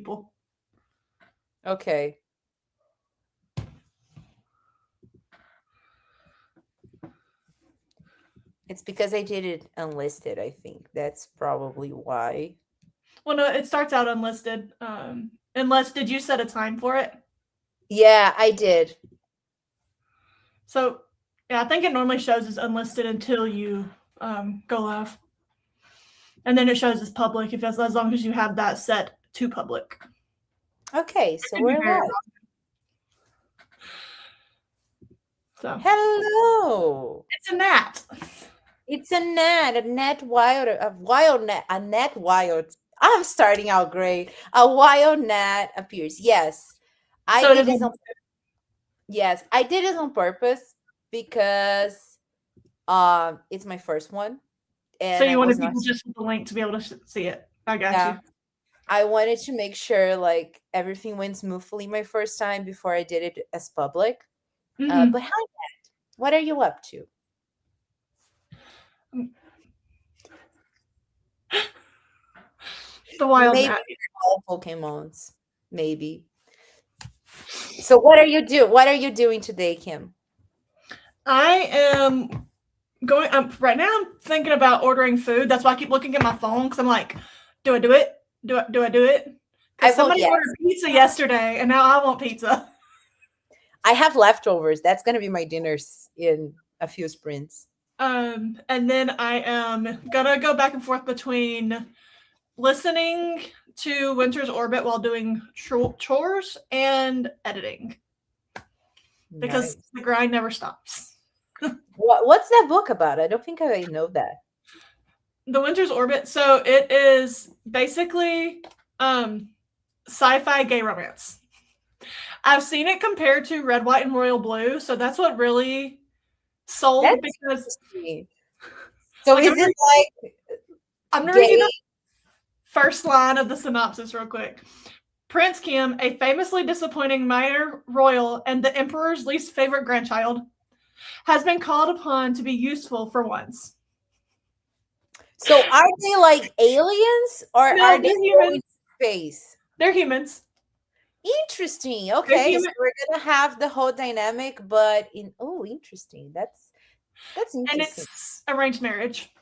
people. Okay. It's because I did it unlisted, I think. That's probably why. Well, no, it starts out unlisted. Unless, did you set a time for it? Yeah, I did. So, yeah, I think it normally shows as unlisted until you go live. And then it shows as public as long as you have that set to public. Okay, so we're live. So Hello. it's a gnat. It's a net wild, a wild net, a net wild. I'm starting out great. A wild gnat appears. Yes, I So it did is. this on. Yes, I did this on purpose because it's my first one, So and I you was wanted not. people just with the link to be able to see it. I got Yeah, you. I wanted to make sure like everything went smoothly my first time before I did it as public. Mm-hmm. But hi, Matt. What are you up to? The wild Maybe gnat. all Pokemons. Maybe. So what are you do? What are you doing today, Kim? I am going. Right now. I'm thinking about ordering food. That's why I keep looking at my phone because I'm like, do I do it? Do I do it? I Because vote somebody yes. ordered pizza yesterday, and now I want pizza. I have leftovers. That's gonna be my dinners in a few sprints. And then I am gonna go back and forth between listening to Winter's Orbit while doing chores and editing because Nice. the grind never stops. What's that book about? I don't think I know that. The Winter's Orbit. So it is basically sci-fi gay romance. I've seen it compared to Red, White, and Royal Blue, so that's what really sold That's because. interesting. So Like, is it like I'm gonna read you gay? the first line of the synopsis real quick. Prince Kim, a famously disappointing minor royal and the emperor's least favorite grandchild, has been called upon to be useful for once. So are they like aliens or No, are they they're going humans. to space? They're humans. Interesting. They're Okay, so human, we're gonna have the whole dynamic, but in interesting. That's and interesting. it's arranged marriage.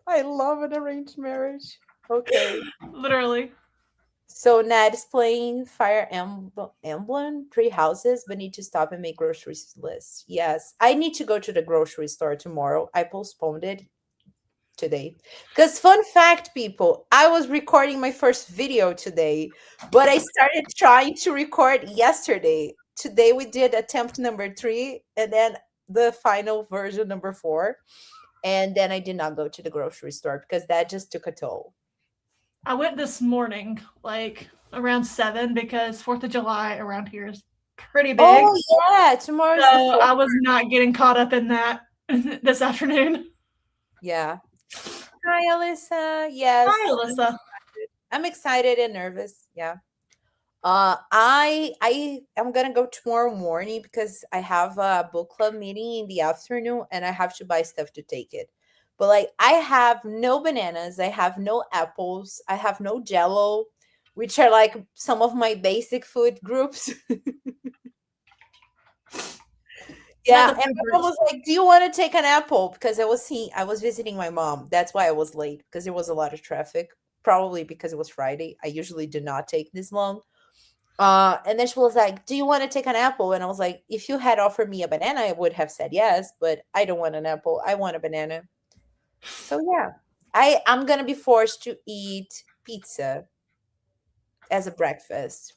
I love an arranged marriage. Okay. Literally. So Ned is playing Fire Emblem, three houses, but need to stop and make groceries list. Yes, I need to go to the grocery store tomorrow. I postponed it today. Because fun fact, people, I was recording my first video today, but I started trying to record yesterday. Today we did attempt number 3 and then the final version number 4. And then I did not go to the grocery store because that just took a toll. I went this morning, like around 7, because 4th of July around here is pretty big. Oh yeah, tomorrow's the So 4th. I was not getting caught up in that this afternoon. Yeah. Hi, Alyssa. Yes. Hi, Alyssa. I'm excited and nervous. Yeah. I am gonna go tomorrow morning because I have a book club meeting in the afternoon and I have to buy stuff to take it. But like I have no bananas, I have no apples, I have no jello, which are like some of my basic food groups. Yeah, and my mom was like, "Do you want to take an apple?" Because I was visiting my mom. That's why I was late because there was a lot of traffic. Probably because it was Friday. I usually do not take this long. And then she was like, "Do you want to take an apple?" And I was like, "If you had offered me a banana, I would have said yes, but I don't want an apple. I want a banana." So yeah, I'm gonna be forced to eat pizza as a breakfast.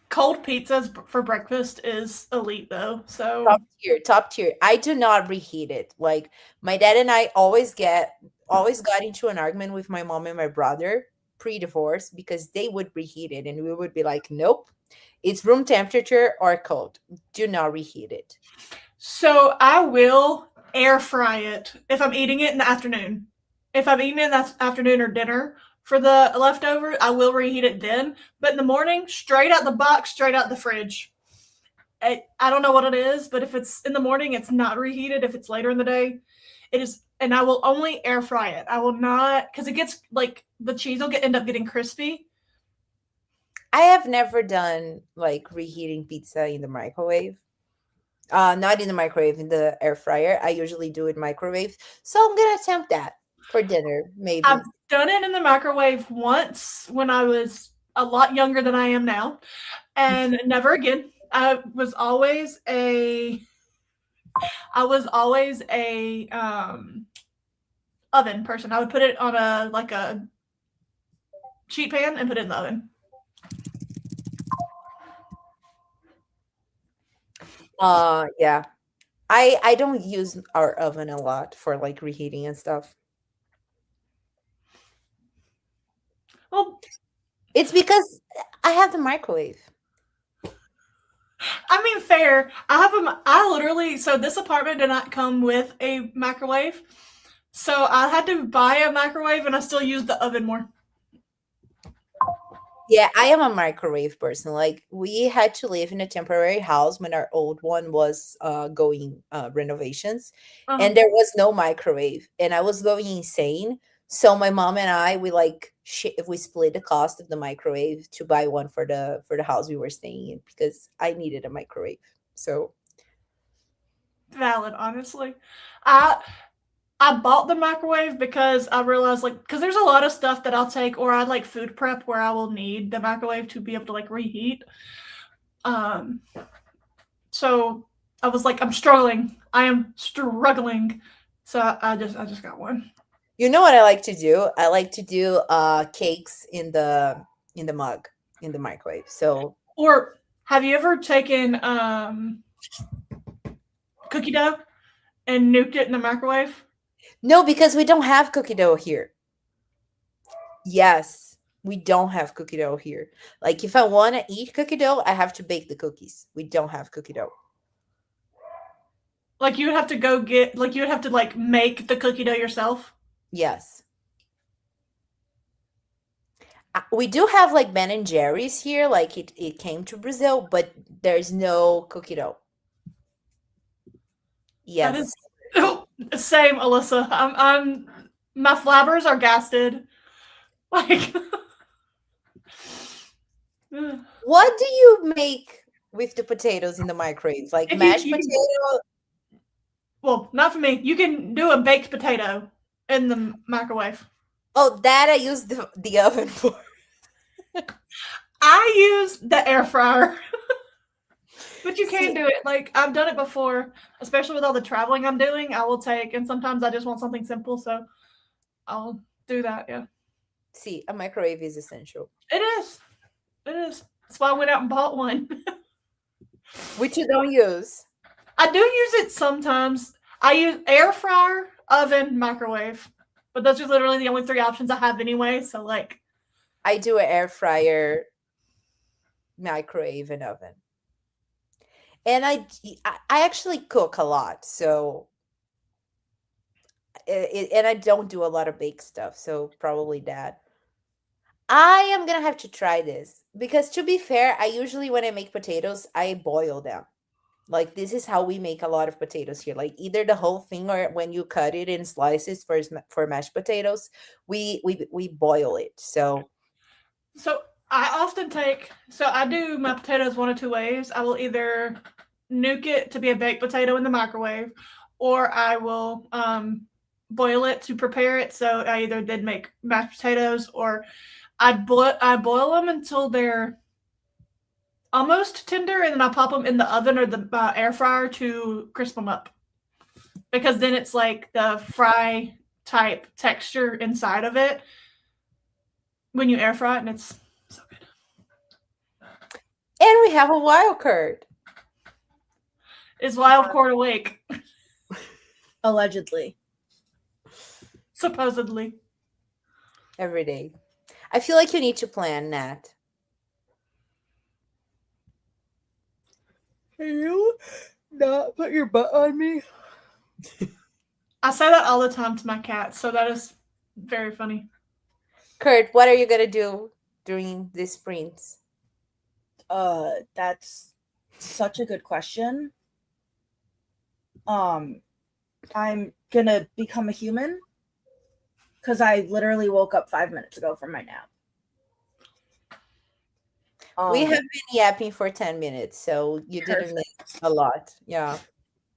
Cold pizzas for breakfast is elite, though. So Top tier, top tier. I do not reheat it. Like my dad and I always got into an argument with my mom and my brother pre-divorce because they would reheat it and we would be like, "Nope, it's room temperature or cold. Do not reheat it." So I will air fry it if I'm eating it in the afternoon. If I'm eating it in the afternoon or dinner for the leftover, I will reheat it then. But in the morning, straight out the box, straight out the fridge. I don't know what it is, but if it's in the morning, it's not reheated. If it's later in the day, it is. And I will only air fry it. I will not, because it gets like the cheese will end up getting crispy. I have never done like reheating pizza in the microwave. Not in the microwave, in the air fryer. I usually do it microwave. So I'm gonna attempt that for dinner, I've maybe. done it in the microwave once when I was a lot younger than I am now, and never again. I was always a oven person. I would put it on a sheet pan and put it in the oven. Yeah. I don't use our oven a lot for like reheating and stuff. Well, It's because I have the microwave. I mean, fair. I literally, so this apartment did not come with a microwave, so I had to buy a microwave, and I still use the oven more. Yeah, I am a microwave person. Like we had to live in a temporary house when our old one was going renovations, Uh-huh. and there was no microwave, and I was going insane. So my mom and I, we split the cost of the microwave to buy one for the house we were staying in because I needed a microwave. So Valid, honestly. I I bought the microwave because I realized like because there's a lot of stuff that I'll take or I like food prep where I will need the microwave to be able to like reheat. Um, so I was like, I'm struggling. I am struggling. So I just got one. you know what I like to do? I like to do cakes in the mug in the microwave. So Or have you ever taken cookie dough and nuked it in the microwave? no, because we don't have cookie dough here. Yes, we don't have cookie dough here. Like if I want to eat cookie dough, I have to bake the cookies. We don't have cookie dough. Like you would have to go get like you would have to like make the cookie dough yourself. Yes. We do have like Ben and Jerry's here, like it came to Brazil, but there's no cookie dough. That is Yes. same, Alyssa. I'm my flabbers are gasted. Like What do you make with the potatoes in the microwave? Like if you mashed you can potato? well, not for me. You can do a baked potato in the microwave. Oh, that I use the oven for. I use the air fryer, but you can See, do it. Like I've done it before, especially with all the traveling I'm doing. I will take, and sometimes I just want something simple, so I'll do that. Yeah, see, a microwave is essential. it is. It is. That's why I went out and bought one. Which you don't use. I do use it sometimes. I use air fryer, oven, microwave, but those are literally the only three options I have anyway. So like, I do an air fryer, microwave, and oven. And I actually cook a lot, so and I don't do a lot of bake stuff, so probably that. I am gonna have to try this because to be fair, I usually when I make potatoes, I boil them. Like this is how we make a lot of potatoes here. Like either the whole thing or when you cut it in slices for mashed potatoes, we boil it. So so I often take. So I do my potatoes one of two ways. I will either nuke it to be a baked potato in the microwave, or I will boil it to prepare it. So I either did make mashed potatoes, or I boil them until they're almost tender, and then I pop them in the oven or the air fryer to crisp them up. Because then it's like the fry type texture inside of it when you air fry it, and it's so good. and we have a wild card. Is wild cord awake? Allegedly. Supposedly. Every day. I feel like you need to plan that. Can you not put your butt on me? I say that all the time to my cat, so that is very funny. Kurt, what are you gonna do during these sprints? That's such a good question. I'm gonna become a human because I literally woke up 5 minutes ago from my nap. We have been yapping for 10 minutes, so you didn't miss a lot. Yeah.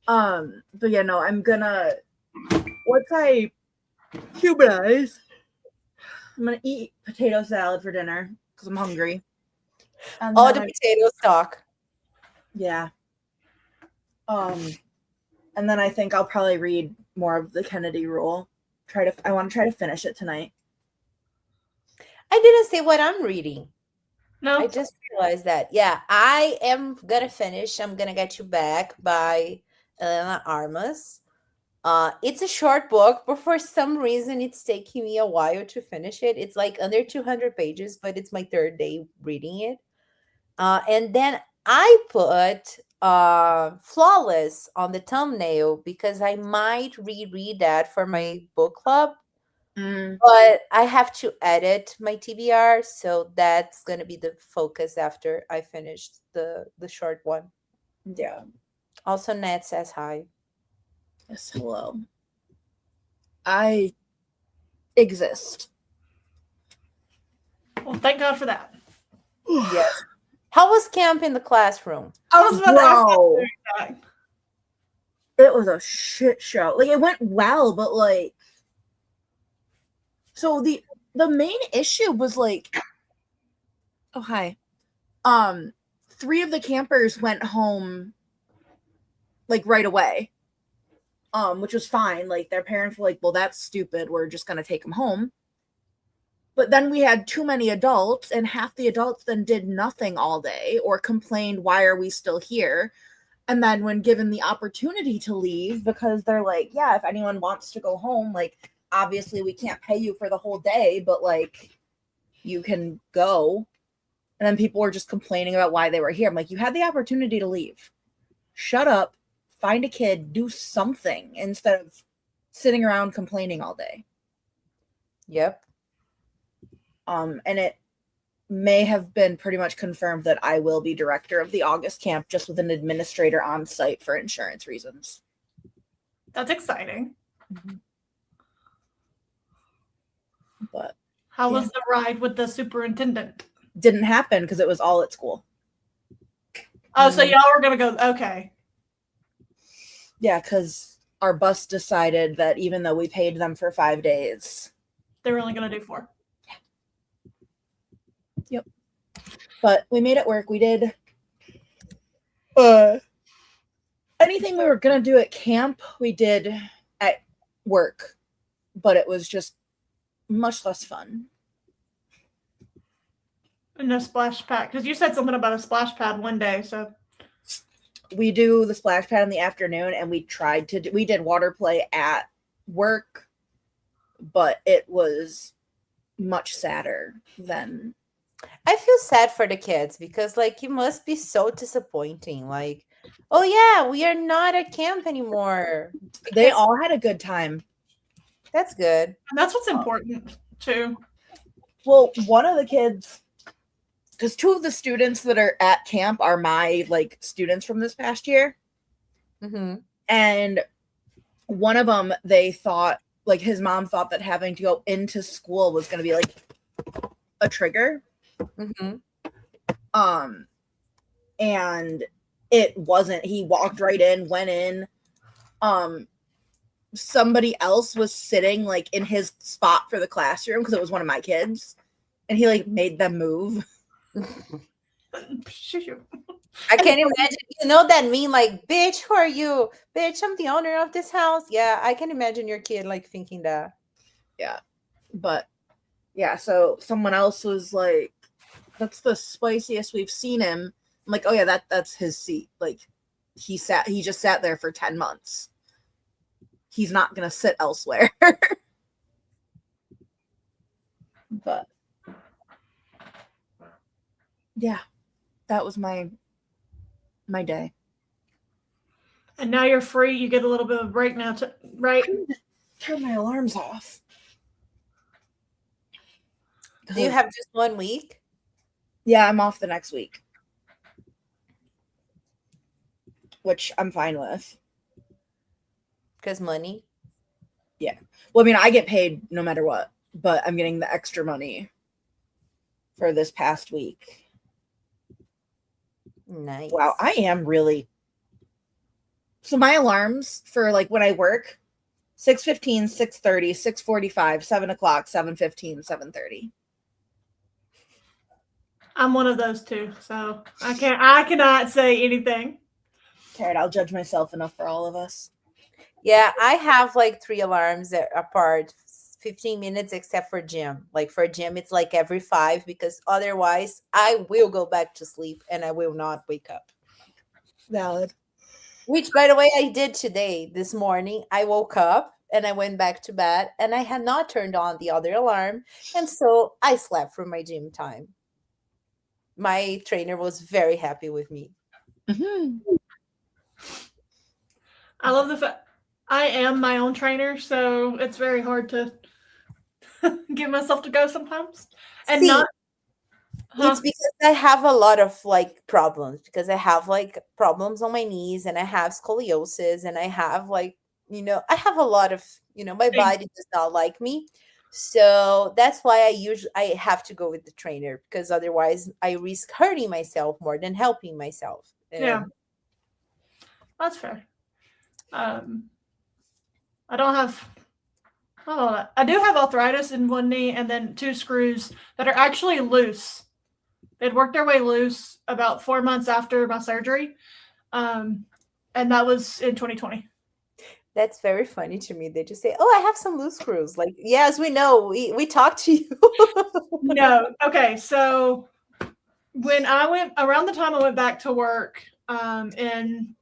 But yeah, no, I'm gonna once I humanize, I'm gonna eat potato salad for dinner because I'm hungry. And All the then potato stock. yeah. And then I think I'll probably read more of the Kennedy Rule. I want to try to finish it tonight. I didn't say what I'm reading. No. I just realized that. Yeah, I am gonna finish. I'm gonna get you back by Elena Armas. It's a short book, but for some reason it's taking me a while to finish it. It's like under 200 pages, but it's my third day reading it. And then I put Flawless on the thumbnail because I might reread that for my book club. But I have to edit my TBR, so that's gonna be the focus after I finished the short one. Yeah. Also, Nat says hi. Yes, hello. I exist. Well, thank God for that. Yes. How was camp in the classroom? I was about to Bro, ask it was a shit show. Like it went well, but like, so the main issue was like, oh hi, 3 of the campers went home like right away, which was fine. Like their parents were like, well, that's stupid. We're just gonna take them home. But then we had too many adults, and half the adults then did nothing all day or complained, why are we still here? And then when given the opportunity to leave, because they're like, yeah, if anyone wants to go home, like, obviously we can't pay you for the whole day, but like, you can go. And then people were just complaining about why they were here. I'm like, you had the opportunity to leave. Shut up, find a kid, do something instead of sitting around complaining all day. Yep. And it may have been pretty much confirmed that I will be director of the August camp, just with an administrator on site for insurance reasons. That's exciting. But how was the ride with the superintendent? Didn't happen because it was all at school. Oh, so y'all were gonna go? Okay. Yeah, because our bus decided that even though we paid them for 5 days, they were only gonna do 4. Yep. But we made it work. We did anything we were gonna do at camp, we did at work, but it was just much less fun. And no splash pad, because you said something about a splash pad one day. So we do the splash pad in the afternoon, and we did water play at work, but it was much sadder than. I feel sad for the kids because like it must be so disappointing. Like, oh yeah, we are not at camp anymore. They all had a good time. That's good. And that's what's important too. Well, one of the kids, because 2 of the students that are at camp are my like students from this past year. Mm-hmm. And one of them, they thought, like his mom thought that having to go into school was going to be like a trigger. Mm-hmm. And it wasn't. He walked right in, went in. Somebody else was sitting like in his spot for the classroom because it was one of my kids, and he like made them move. I can't imagine. You know that meme, like, bitch, who are you? Bitch, I'm the owner of this house. Yeah, I can imagine your kid like thinking that. Yeah. But yeah, so someone else was like, that's the spiciest we've seen him. I'm like, oh yeah, that's his seat. Like he just sat there for 10 months. He's not gonna sit elsewhere. But yeah, that was my day. And now you're free. You get a little bit of a break now, right? Turn my alarms off. Do you have just 1 week? Yeah, I'm off the next week, which I'm fine with. Because money? Yeah. Well, I mean, I get paid no matter what, but I'm getting the extra money for this past week. Wow, Nice. I am really. So my alarms for like when I work 6:15, 6:30, 6:45, 7 o'clock, 7:15, 7:30. I'm one of those two, so I cannot say anything. Carrot, I'll judge myself enough for all of us. Yeah, I have like three alarms that apart 15 minutes except for gym. Like for gym, it's like every five because otherwise I will go back to sleep and I will not wake up. Valid. Which, by the way, I did today. This morning, I woke up and I went back to bed and I had not turned on the other alarm. And so I slept through my gym time. My trainer was very happy with me. Mm-hmm. I love the fact I am my own trainer, so it's very hard to get myself to go sometimes, and See, not. it's Huh? because I have a lot of like problems because I have like problems on my knees and I have scoliosis and I have like, I have a lot of, my body does not like me. So that's why I have to go with the trainer because otherwise I risk hurting myself more than helping myself. Yeah, And that's fair. Um, I don't have. Oh, I do have arthritis in one knee, and then two screws that are actually loose. They'd worked their way loose about 4 months after my surgery, um, and that was in 2020. that's very funny to me. They just say, "Oh, I have some loose screws." Like, yes, we know. We talked to you. No, okay, so when I went around the time I went back to work in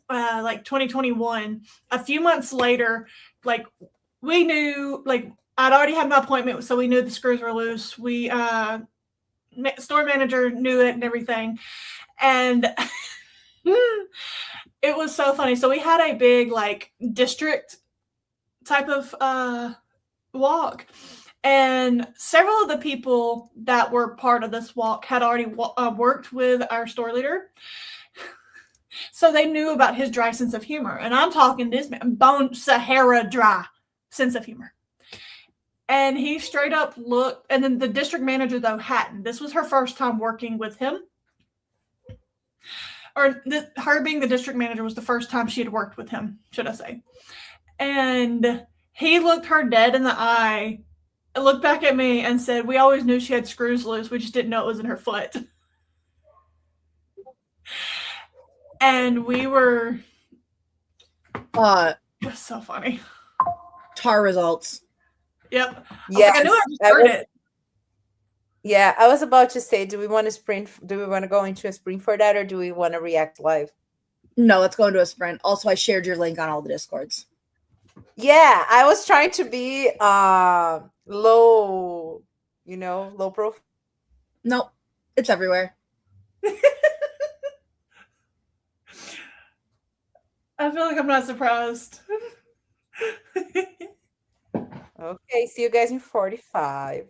like 2021, a few months later, like we knew, like I'd already had my appointment, so we knew the screws were loose. We store manager knew it and everything, and it was so funny. So we had a big like district type of walk, and several of the people that were part of this walk had already worked with our store leader. So they knew about his dry sense of humor. And I'm talking this man, bone Sahara dry sense of humor. And he straight up looked, and then the district manager, though, hadn't. This was her first time working with him. Or her being the district manager was the first time she had worked with him, should I say. And he looked her dead in the eye, looked back at me, and said, "We always knew she had screws loose. We just didn't know it was in her foot." And we were. Uh, It was so funny. tar results. Yep. I was Yes, like, I knew I just I heard was. it. Yeah, I was about to say, do we want to sprint? Do we want to go into a sprint for that, or do we want to react live? No, let's go into a sprint. Also, I shared your link on all the discords. Yeah, I was trying to be low, low profile. Nope, it's everywhere. I feel like I'm not surprised. Okay, see you guys in 45.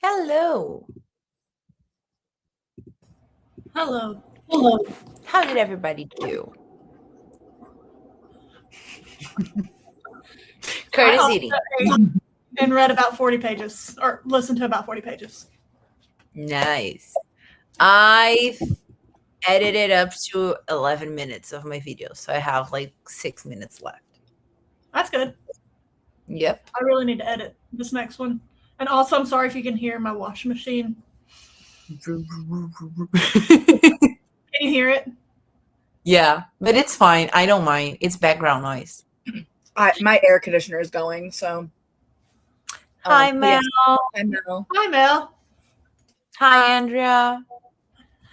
Hello. Hello. How did everybody do? Kurt I is also eating. ate and read about 40 pages, or listened to about 40 pages. Nice. I've edited up to 11 minutes of my video, so I have like 6 minutes left. That's good. Yep. I really need to edit this next one. And also, I'm sorry if you can hear my washing machine. Can you hear it? Yeah, but it's fine. I don't mind. It's background noise. My air conditioner is going, so. Hi, But Mel. yes, I know. Hi, Mel. Hi, Andrea.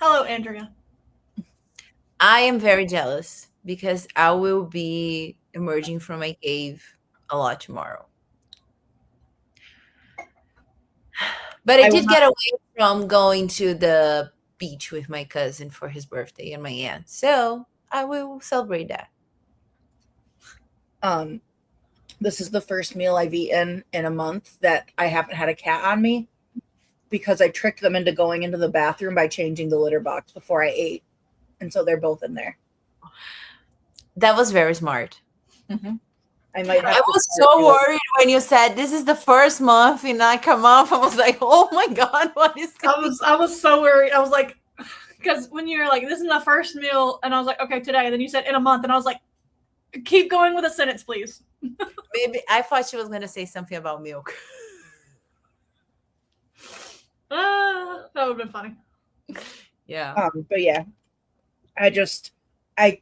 Hello, Andrea. I am very jealous because I will be emerging from my cave a lot tomorrow. But I did get away from going to the beach with my cousin for his birthday and my aunt. So I will celebrate that. This is the first meal I've eaten in a month that I haven't had a cat on me because I tricked them into going into the bathroom by changing the litter box before I ate. And so they're both in there. That was very smart. Mm-hmm. I was so worried when you said this is the first month in like a month. I was like, oh my God, what is this? I was so worried. I was like, because when you were like, this is my first meal, and I was like, okay, today. And then you said in a month, and I was like, keep going with a sentence, please. Maybe I thought she was going to say something about milk. That would have been funny. Yeah. But yeah, I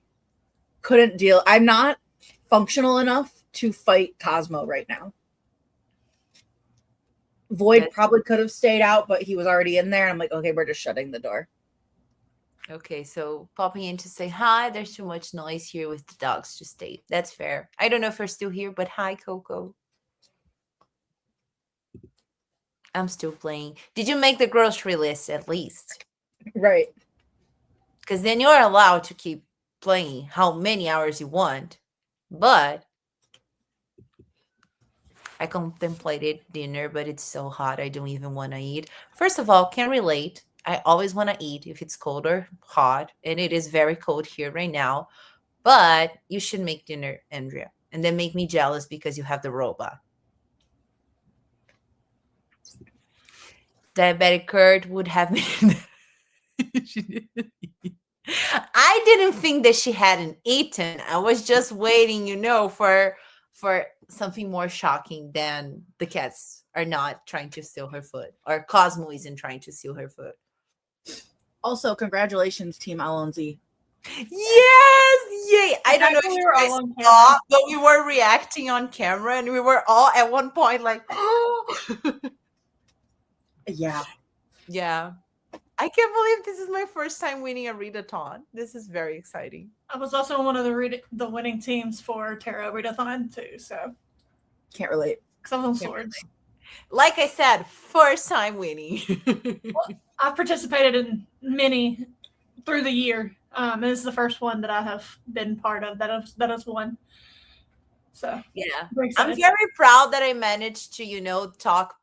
couldn't deal. I'm not functional enough to fight Cosmo right now. Void probably could have stayed out, but he was already in there. And I'm like, okay, we're just shutting the door. Okay, so popping in to say hi. There's too much noise here with the dogs to stay. That's fair. I don't know if we're still here, but hi, Coco. I'm still playing. Did you make the grocery list at least? Right. Because then you're allowed to keep playing how many hours you want. But I contemplated dinner, but it's so hot. I don't even want to eat. First of all, can relate. I always want to eat if it's cold or hot. And it is very cold here right now. But you should make dinner, Andrea. And then make me jealous because you have the robot. Diabetic Kurt would have been. I didn't think that she hadn't eaten. I was just waiting, for something more shocking than the cats are not trying to steal her food, or Cosmo isn't trying to steal her food. Also, congratulations, Team Alonzi. Yes, yay! I don't know if you guys on saw, but we were reacting on camera, and we were all at one point like, oh. Yeah. Yeah. I can't believe this is my first time winning a readathon. This is very exciting. I was also on one of the winning teams for Tarot Readathon too, so can't relate. Because I was on swords. Like I said, first time winning. Well, I've participated in many through the year. This is the first one that I have been part of that has won. So yeah, I'm very proud that I managed to, talk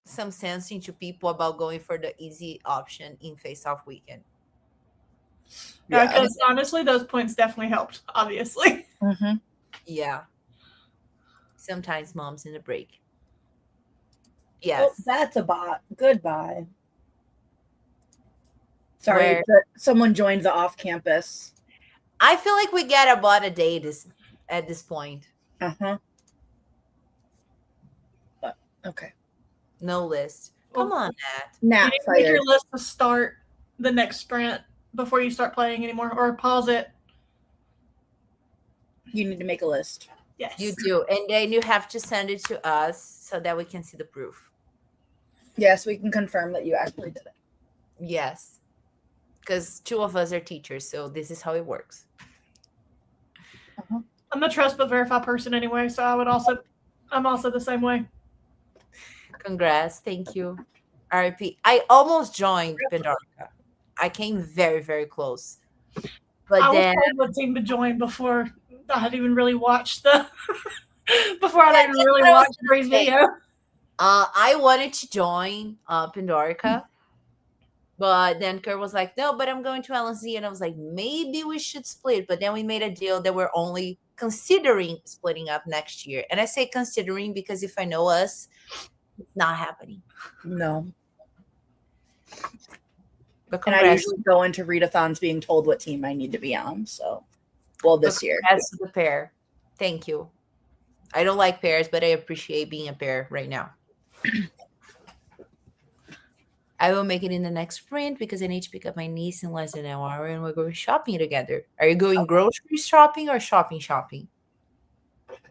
some sense into people about going for the easy option in face-off weekend. Yeah, because honestly, those points definitely helped. Obviously. Mm-hmm. Yeah. Sometimes mom's in a break. Yes. Well, that's a bot. Goodbye. Sorry, someone joined the off-campus. I feel like we get about a day at this point. Uh-huh. Okay. No list. Come on, Nat. Nat, you make your list to start the next sprint before you start playing anymore, or pause it. You need to make a list. Yes. You do. And then you have to send it to us so that we can see the proof. Yes, we can confirm that you actually did it. Yes. Because 2 of us are teachers, so this is how it works. Uh-huh. I'm a trust but verify person anyway, so I'm also the same way. Congrats. Thank you. RIP. I almost joined Pandorica. I came very, very close. But I then was told what team to join before I had even really watched before I even really watched Bree's video. I wanted to join Pandorica, but then Kurt was like, no, but I'm going to LNZ. And I was like, maybe we should split. But then we made a deal that we're only considering splitting up next year. And I say considering because if I know us, it's not happening. No. But And I congrats, usually go into readathons being told what team I need to be on. So, well, this year. congrats to the pair. Thank you. I don't like pairs, but I appreciate being a pair right now. I will make it in the next sprint because I need to pick up my niece in less than an hour and we're going shopping together. Are you going grocery shopping or shopping?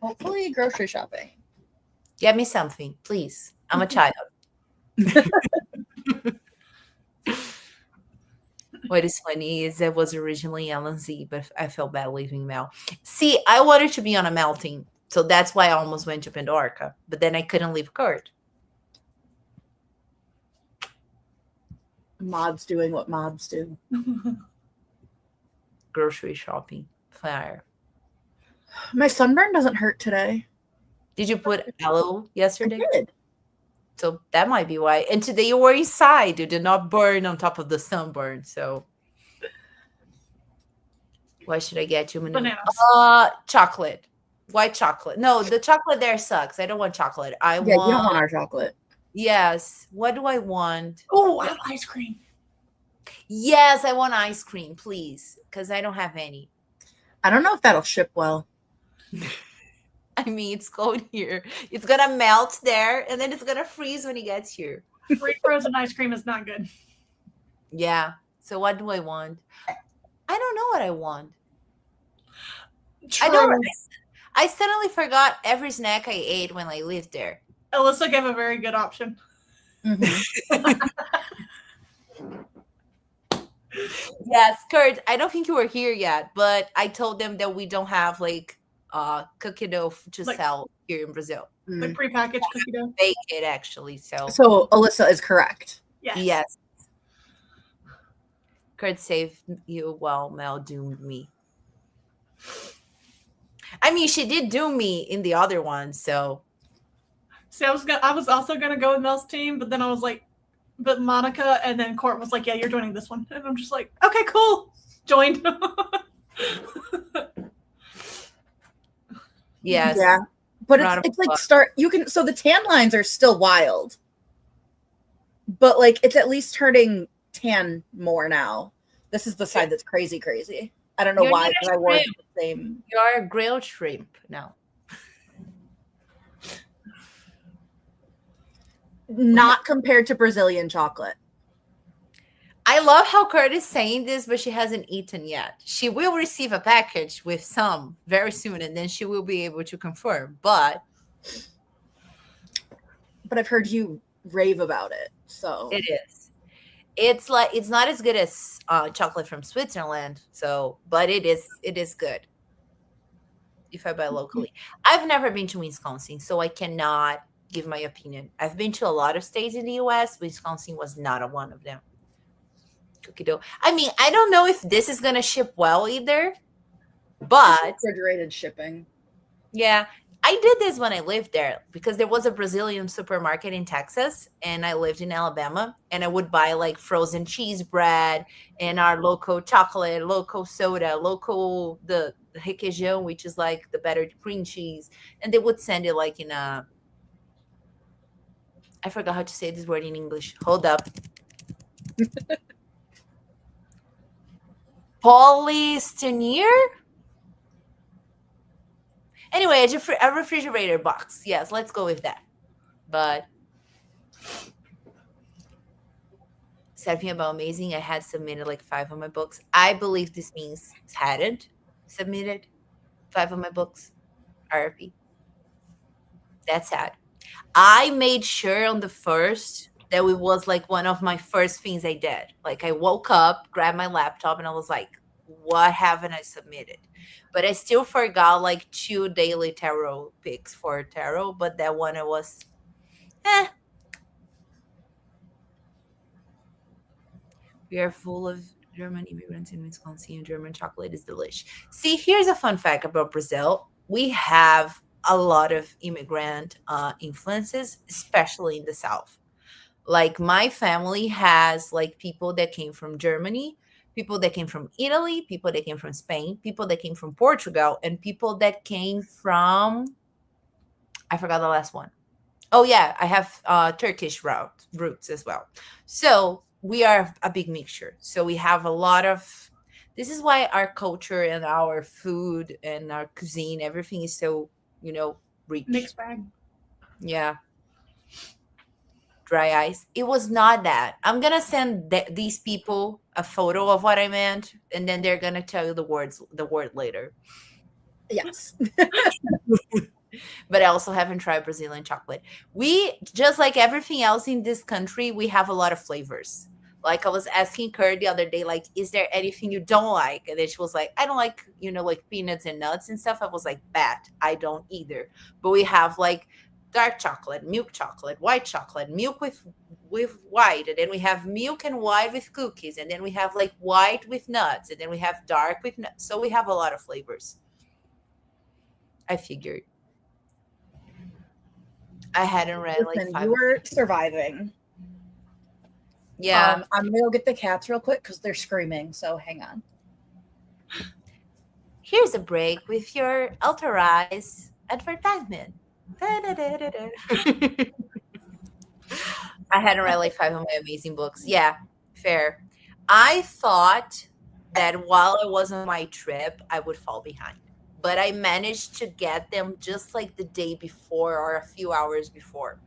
Hopefully, grocery shopping. Get me something, please. I'm a child. What is funny is I was originally LNZ, but I felt bad leaving Mel. See, I wanted to be on a Mel team, so that's why I almost went to Pandorica, but then I couldn't leave Kurt. Mods doing what mods do. Grocery shopping. Fire. My sunburn doesn't hurt today. Did you put aloe yesterday? I did. So that might be why. And today you were inside. You did not burn on top of the sunburn. So what should I get you? Manu? Bananas. Chocolate. White chocolate. No, the chocolate there sucks. I don't want chocolate. Yeah, you don't want our chocolate. Yes. What do I want? Oh, I have ice cream. Yes, I want ice cream, please. Because I don't have any. I don't know if that'll ship well. I mean, it's cold here. It's going to melt there, and then it's going to freeze when it gets here. Free frozen ice cream is not good. Yeah. So what do I want? I don't know what I want. True. I don't. I suddenly forgot every snack I ate when I lived there. Alyssa gave a very good option. Mm-hmm. Yes, Kurt, I don't think you were here yet, but I told them that we don't have like cookie dough to Like- sell here in Brazil. Like prepackaged cookie dough. Bake it actually. So Alyssa is correct. Yes. yes. Kurt saved you while Mel doomed me. I mean, she did doom me in the other one, so. See, I was also gonna go with Mel's team, but then I was like, but Monica, and then Court was like, yeah, you're joining this one, and I'm just like, okay, cool, joined. Yes. Yeah. But Round of it's like applause. so the tan lines are still wild. But like it's at least turning tan more now. This is the side that's crazy. I don't know You're why, not because I wore shrimp. the same. You're a grilled shrimp now. Not compared to Brazilian chocolate. I love how Kurt is saying this, but she hasn't eaten yet. She will receive a package with some very soon, and then she will be able to confirm. But But I've heard you rave about it. So it is. It's like it's not as good as chocolate from Switzerland. So, but it is good. If I buy locally, I've never been to Wisconsin, so I cannot give my opinion. I've been to a lot of states in the U.S. Wisconsin was not a one of them. Cookie dough. I mean, I don't know if this is gonna ship well either, but refrigerated shipping. yeah, I did this when I lived there because there was a Brazilian supermarket in Texas and I lived in Alabama, and I would buy like frozen cheese bread and our local chocolate, local soda, local the requeijão, which is like the battered cream cheese, and they would send it like in a I forgot how to say this word in English. Hold up. Polystyrene? Anyway, a refrigerator box. Yes, let's go with that. But something about amazing, I had submitted like 5 of my books. I believe this means hadn't submitted 5 of my books. RP. That's sad. I made sure on the first that it was like one of my first things I did. Like I woke up, grabbed my laptop, and I was like, what haven't I submitted? But I still forgot like 2 daily tarot picks for tarot, but that one I was We are full of German immigrants in Wisconsin, and German chocolate is delicious. See, here's a fun fact about Brazil. We have a lot of immigrant influences, especially in the South. Like my family has like people that came from Germany, people that came from Italy, people that came from Spain, people that came from Portugal, and people that came from, I forgot the last one. Oh yeah, I have Turkish roots as well. So we are a big mixture. So we have a lot of. This is why our culture and our food and our cuisine, everything is so rich. Mixed bag. Yeah, dry ice. It was not that. I'm gonna send these people a photo of what I meant, and then they're gonna tell you the word later. Yes. But I also haven't tried Brazilian chocolate. We, just like everything else in this country, we have a lot of flavors. Like I was asking Kurt the other day, like, is there anything you don't like? And then she was like, I don't like, like peanuts and nuts and stuff. I was like, bat, I don't either. But we have like dark chocolate, white chocolate, milk with white, and then we have milk and white with cookies, and then we have like white with nuts, and then we have dark with nuts. So we have a lot of flavors. I figured. I hadn't read like Listen, 5. you were surviving. Yeah. I'm gonna go get the cats real quick because they're screaming. So hang on. Here's a break with your authorized advertisement. Da-da-da-da-da. I hadn't read like 5 of my amazing books. Yeah, fair. I thought that while I was on my trip, I would fall behind. But I managed to get them just like the day before or a few hours before,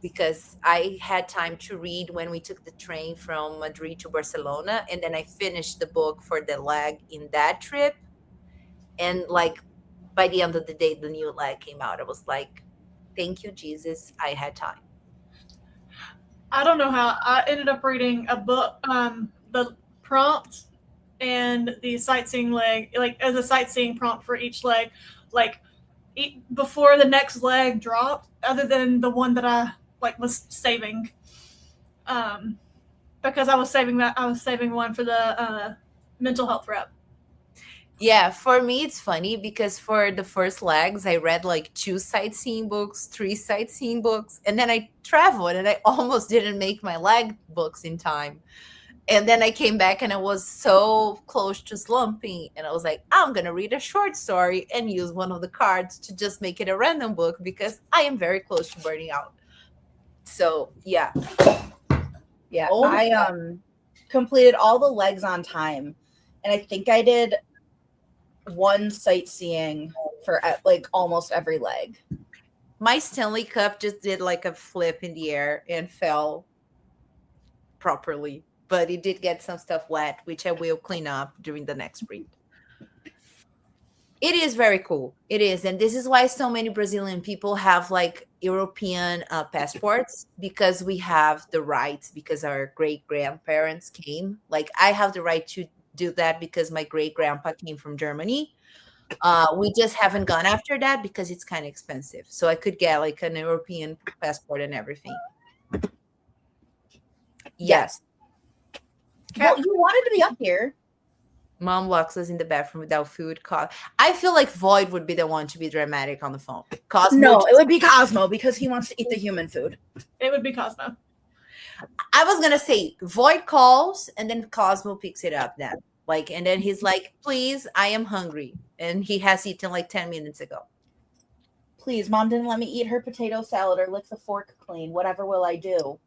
because I had time to read when we took the train from Madrid to Barcelona. And then I finished the book for the leg in that trip. And like by the end of the day, the new leg came out. I was like, thank you, Jesus. I had time. I don't know how I ended up reading a book, the prompts and the sightseeing leg, like as a sightseeing prompt for each leg, like before the next leg dropped, other than the one that I like was saving, because I was saving one for the mental health rep. Yeah, for me, it's funny because for the first legs, I read like 2 sightseeing books, 3 sightseeing books, and then I traveled and I almost didn't make my leg books in time. And then I came back and I was so close to slumping. And I was like, I'm going to read a short story and use one of the cards to just make it a random book because I am very close to burning out. So, yeah. Yeah, Oh my I completed all the legs on time, and I think I did one sightseeing for like almost every leg. My Stanley Cup just did like a flip in the air and fell properly, but it did get some stuff wet, which I will clean up during the next read. It is very cool. It is. And this is why so many Brazilian people have like European passports, because we have the rights, because our great grandparents came. Like I have the right to do that because my great grandpa came from Germany. We just haven't gone after that because it's kind of expensive. So I could get like an European passport and everything. Yes. Well, you wanted to be up here. Mom locks us in the bathroom without food. I feel like Void would be the one to be dramatic on the phone. Cosmo, no, it would be Cosmo because he wants to eat the human food. It would be Cosmo. I was gonna say Void calls and then Cosmo picks it up then. Like, and then he's like, please, I am hungry. And he has eaten like 10 minutes ago. Please, Mom didn't let me eat her potato salad or lick the fork clean. Whatever will I do?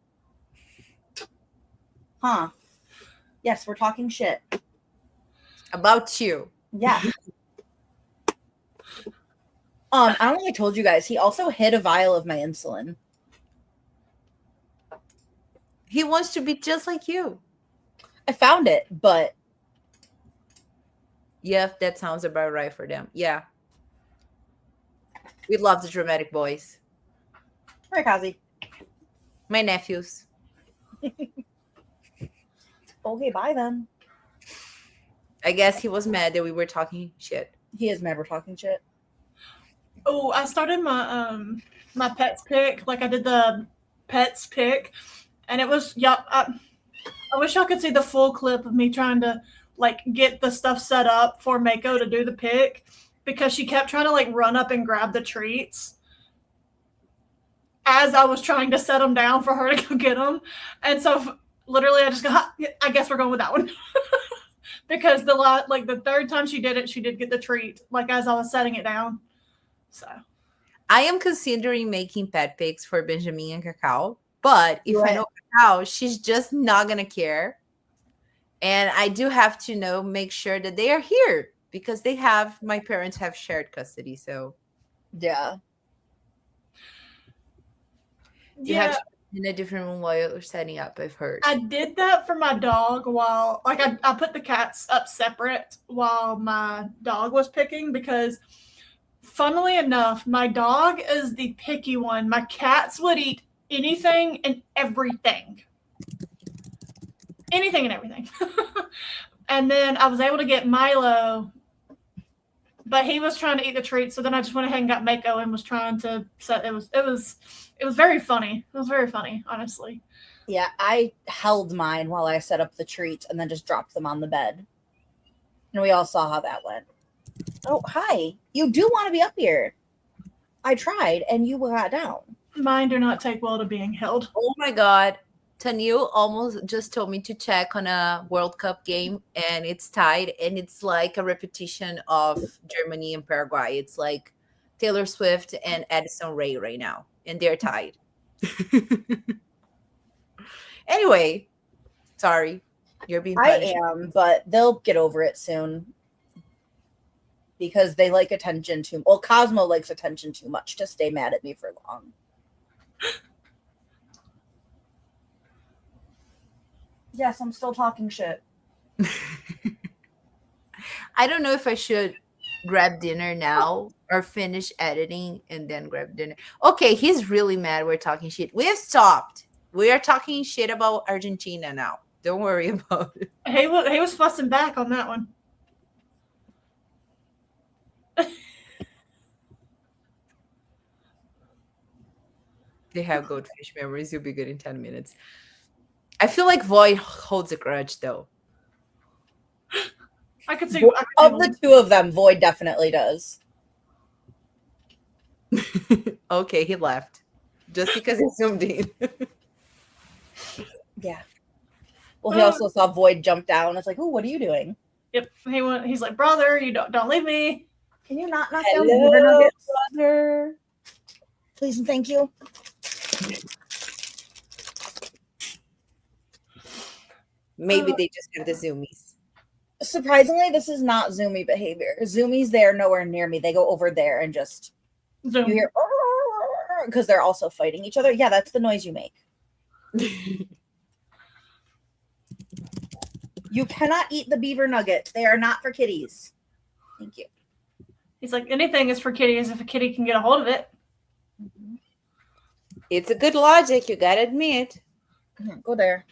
Huh. Yes, we're talking shit. About you. Yeah. I don't think I told you guys. He also hid a vial of my insulin. He wants to be just like you. I found it, but yeah, that sounds about right for them. Yeah. We love the dramatic boys. Hi, Kazi. My nephews. Okay, bye then. I guess he was mad that we were talking shit. He is mad we're talking shit. Oh, I started my my pets pick. Like I did the pets pick, and it was I wish y'all could see the full clip of me trying to like get the stuff set up for Mako to do the pick. because she kept trying to like run up and grab the treats as I was trying to set them down for her to go get them. And so literally I just got, I guess we're going with that one. Because the third time she did it, she did get the treat like as I was setting it down. So I am considering making pet pics for Benjamin and Cacao, but if I Right. know Cacao, she's just not gonna care. And I do have to make sure that they are here because my parents have shared custody. So Yeah. you have yeah, to be in a different room while you're setting up, I've heard. I did that for my dog while like I put the cats up separate while my dog was picking because funnily enough, my dog is the picky one. My cats would eat anything and everything. Anything and everything. And then I was able to get Milo, but he was trying to eat the treats, so then I just went ahead and got Mako and was trying to set it was very funny. It was very funny, honestly. Yeah, I held mine while I set up the treats and then just dropped them on the bed. And we all saw how that went. Oh, hi. You do want to be up here. I tried and you got down. Mine do not take well to being held. Oh my God. Tanu almost just told me to check on a World Cup game and it's tied and it's like a repetition of Germany and Paraguay. It's like Taylor Swift and Addison Rae right now and they're tied. Anyway, sorry. You're being punished. I am, but they'll get over it soon. Because they like attention too. Well, Cosmo likes attention too much to stay mad at me for long. Yes, I'm still talking shit. I don't know if I should grab dinner now or finish editing and then grab dinner. Okay, he's really mad we're talking shit. We have stopped. We are talking shit about Argentina now. Don't worry about it. He was fussing back on that one. They have goldfish memories. You'll be good in 10 minutes. I feel like Void holds a grudge though. I could see Of the two of them, Void definitely does. Okay, he left. Just because he zoomed in. Yeah. Well, he also saw Void jump down. It's like, oh, what are you doing? Yep. He's like, brother, you don't leave me. Can you not knock down the beaver Hello, nuggets? brother. Please and thank you. Maybe they just have the zoomies. Surprisingly, this is not Zoomy behavior. Zoomies, they are nowhere near me. They go over there and just Zoom. you hear because they're also fighting each other. Yeah, that's the noise you make. You cannot eat the beaver nuggets. They are not for kitties. Thank you. He's like, anything is for kitties if a kitty can get a hold of it. It's a good logic, you gotta admit. Go there.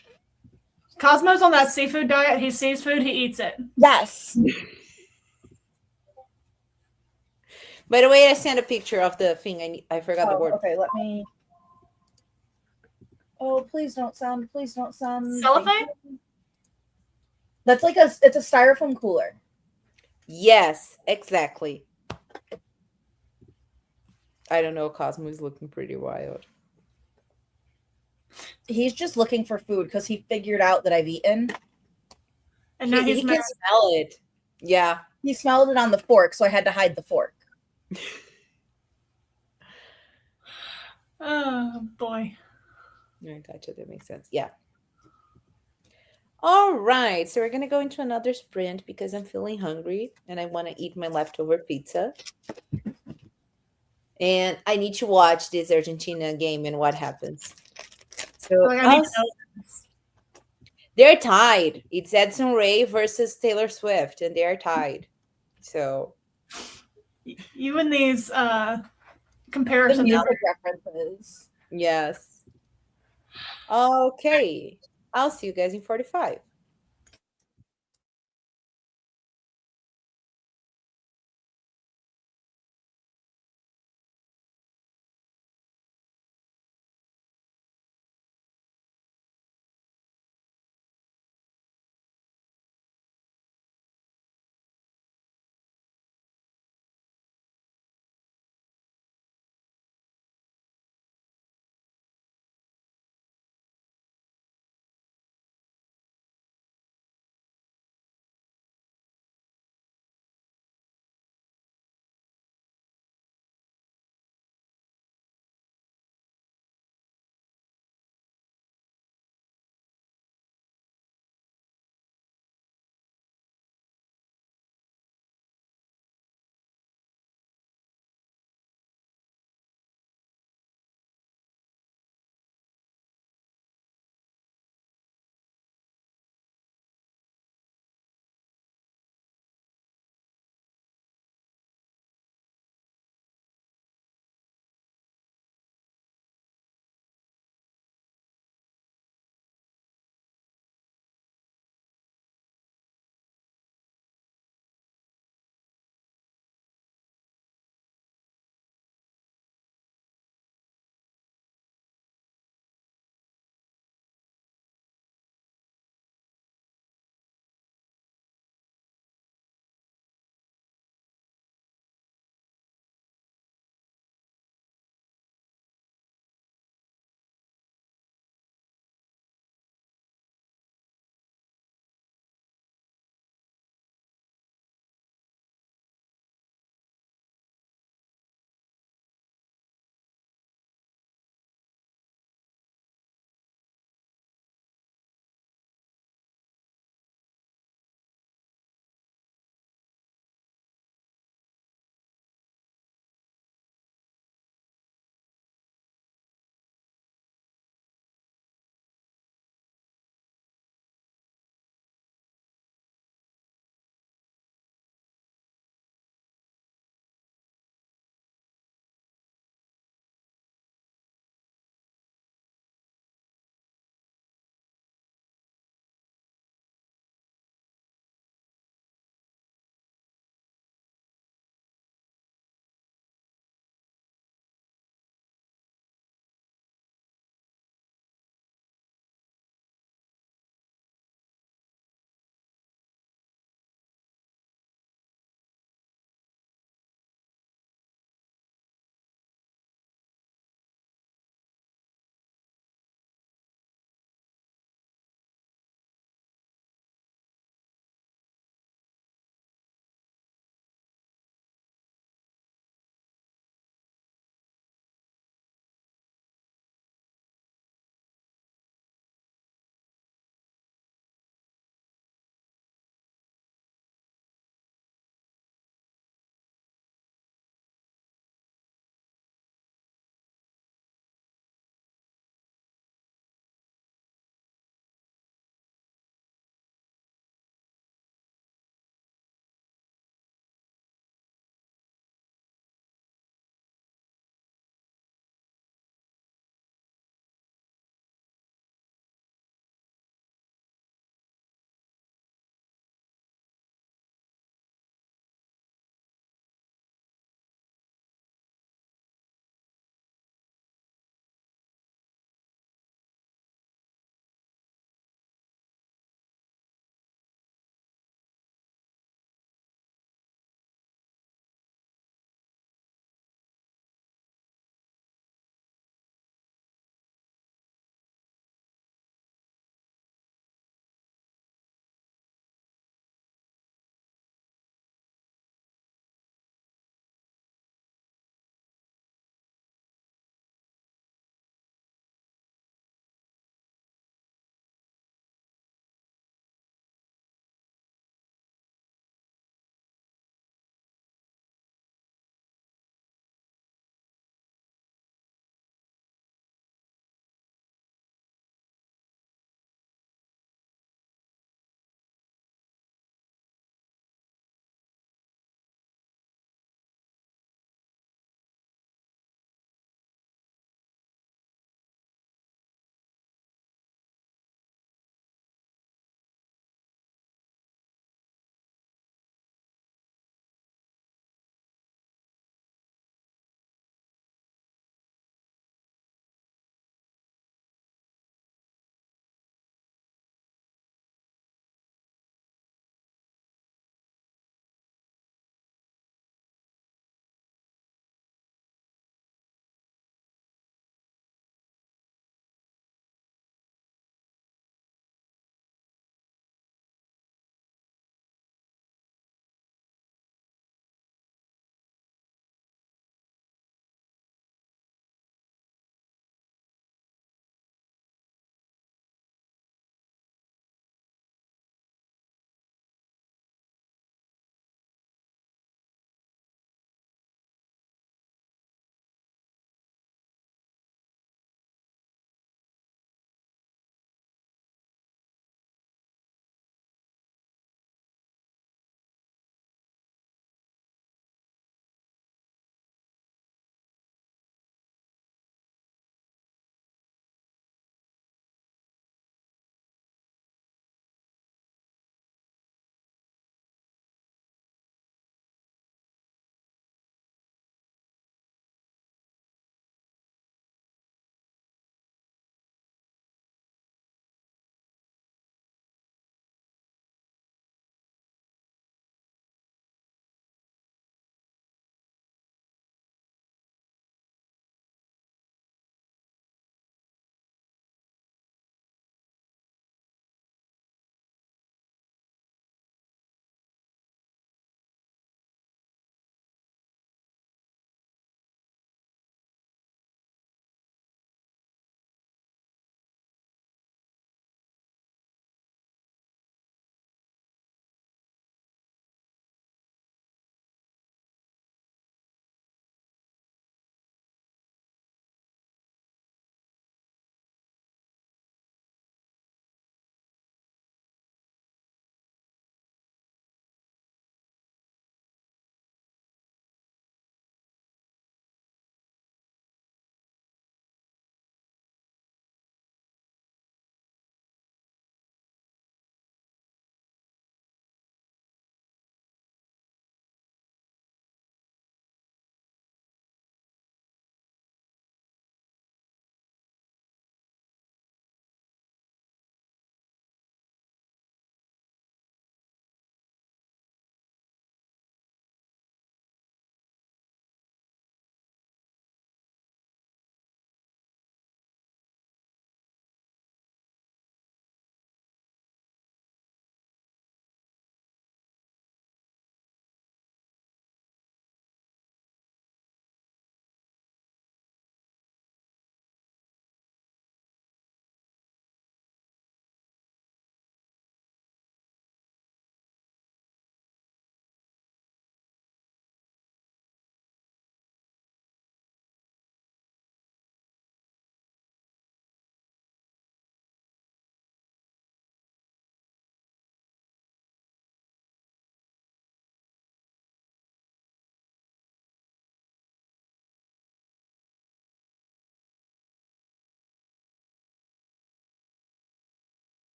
Cosmo's on that seafood diet. He sees food, he eats it. Yes. By the way, I sent a picture of the thing. I forgot the word. Okay, let me. Oh, please don't sound. Please don't sound. Cellophane? That's like it's a styrofoam cooler. Yes, exactly. I don't know. Cosmo is looking pretty wild. He's just looking for food because he figured out that I've eaten. And now he he's can mad. smell it. Yeah. He smelled it on the fork, so I had to hide the fork. Oh boy. I gotcha. That makes sense. Yeah. All right. So we're going to go into another sprint because I'm feeling hungry and I want to eat my leftover pizza. And I need to watch this Argentina game and what happens. So Like, I need to know. they're tied. It's Edson Ray versus Taylor Swift, and they're tied. So You and these The comparisons. music references. yes. Okay. I'll see you guys in 45.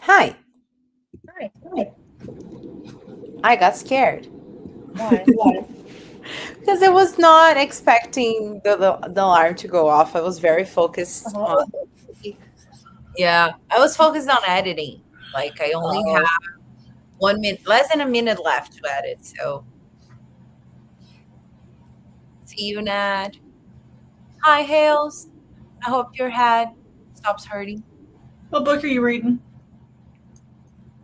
Hi. Hi. I got scared Why? because I was not expecting the alarm to go off. I was very focused on, Oh. yeah, I was focused on editing. Like I only have Oh. 1 minute, less than a minute left to edit. So see you, Nad. Hi, Hales. I hope your head stops hurting. What book are you reading?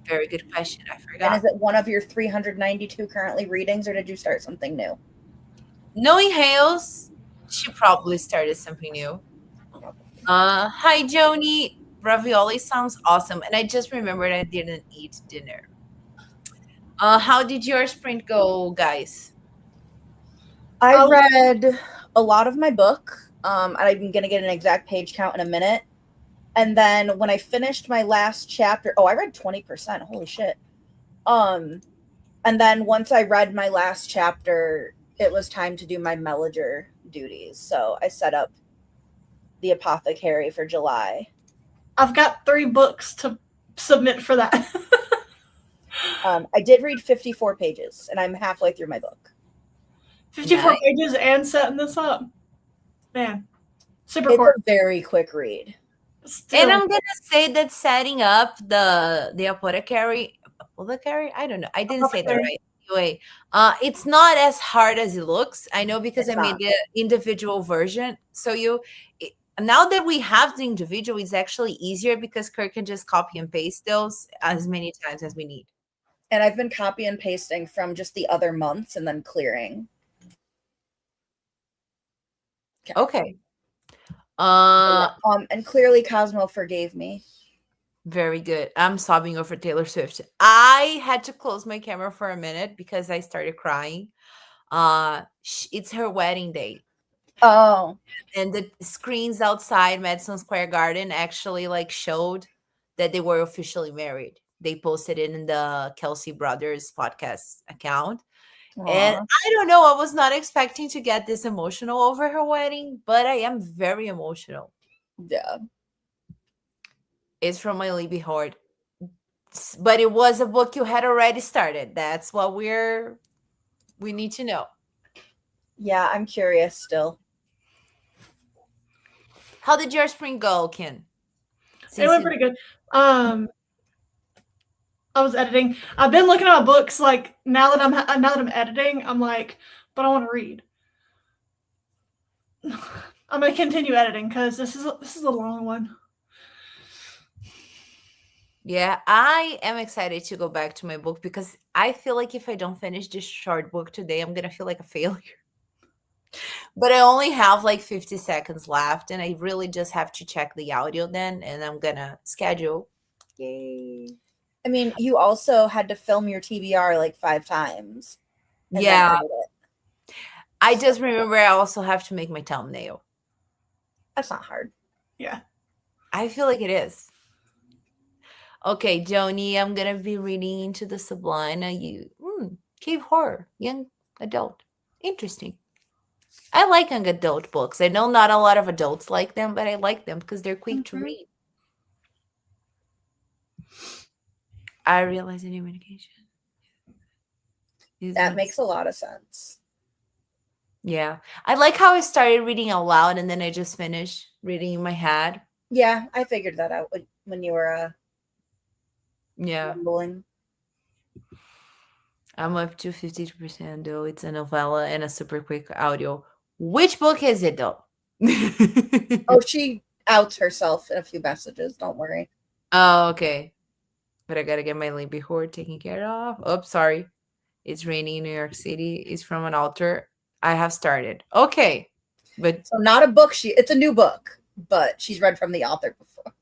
Very good question. I And forgot. is it one of your 392 currently readings, or did you start something new? Knowing Hales, she probably started something new. Hi, Joni. Ravioli sounds awesome. And I just remembered I didn't eat dinner. How did your sprint go, guys? I read a lot of my book. I'm gonna get an exact page count in a minute. And then when I finished my last chapter, I read 20%. Holy shit. And then once I read my last chapter, it was time to do my Melliger duties. So I set up the apothecary for July. I've got 3 books to submit for that. I did read 54 pages, and I'm halfway through my book. 54 Nice. pages and setting this up. Man, super It's quick. a very quick read. Still. And I'm gonna say that setting up the apothecary, I don't know. I didn't say that right. Anyway, it's not as hard as it looks. I know because It's I made not. the individual version. So now that we have the individual, it's actually easier because Kirk can just copy and paste those as many times as we need. And I've been copy and pasting from just the other months and then clearing. Okay. And clearly Cosmo forgave me. Very good. I'm sobbing over Taylor Swift. I had to close my camera for a minute because I started crying. It's her wedding day. Oh. And the screens outside Madison Square Garden actually like showed that they were officially married. They posted it in the Kelsey Brothers podcast account. And I don't know, I was not expecting to get this emotional over her wedding, but I am very emotional. Yeah. It's from my Libby Horde. But it was a book you had already started. That's what we need to know. Yeah, I'm curious still. How did your spring go, Ken? It went pretty good. I was editing. I've been looking at my books. Like now that I'm editing, I'm like, but I want to read. I'm gonna continue editing because this is a long one. Yeah, I am excited to go back to my book because I feel like if I don't finish this short book today, I'm gonna feel like a failure. But I only have like 50 seconds left, and I really just have to check the audio then, and I'm gonna schedule. Yay. I mean, you also had to film your TBR like 5 times. Yeah. I just remember I also have to make my thumbnail. That's not hard. Yeah. I feel like it is. Okay, Joni, I'm gonna be reading Into the Sublime. Cave horror, young adult. Interesting. I like young adult books. I know not a lot of adults like them, but I like them because they're quick to read. I realize a new medication. That makes a lot of sense. Yeah. I like how I started reading out loud and then I just finished reading in my head. Yeah, I figured that out when you were rumbling. I'm up to 52% though. It's a novella and a super quick audio. Which book is it though? Oh, she outs herself in a few messages. Don't worry. Oh, okay. But I gotta get my Libby Horde taken care of. Oh, sorry. It's raining in New York City. It's from an author I have started. Okay. But so not a book. It's a new book, but she's read from the author before.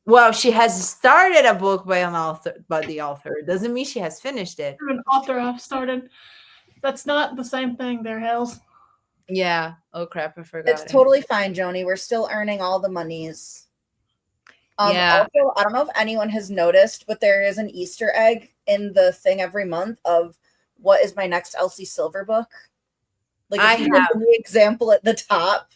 Well, she has started a book by the author. Doesn't mean she has finished it. An author I've started. That's not the same thing there, Hells. Yeah. Oh crap, I forgot. It's totally fine, Joni. We're still earning all the monies. Yeah. Also, I don't know if anyone has noticed, but there is an Easter egg in the thing every month of what is my next Elsie Silver book. Like if you have the example at the top.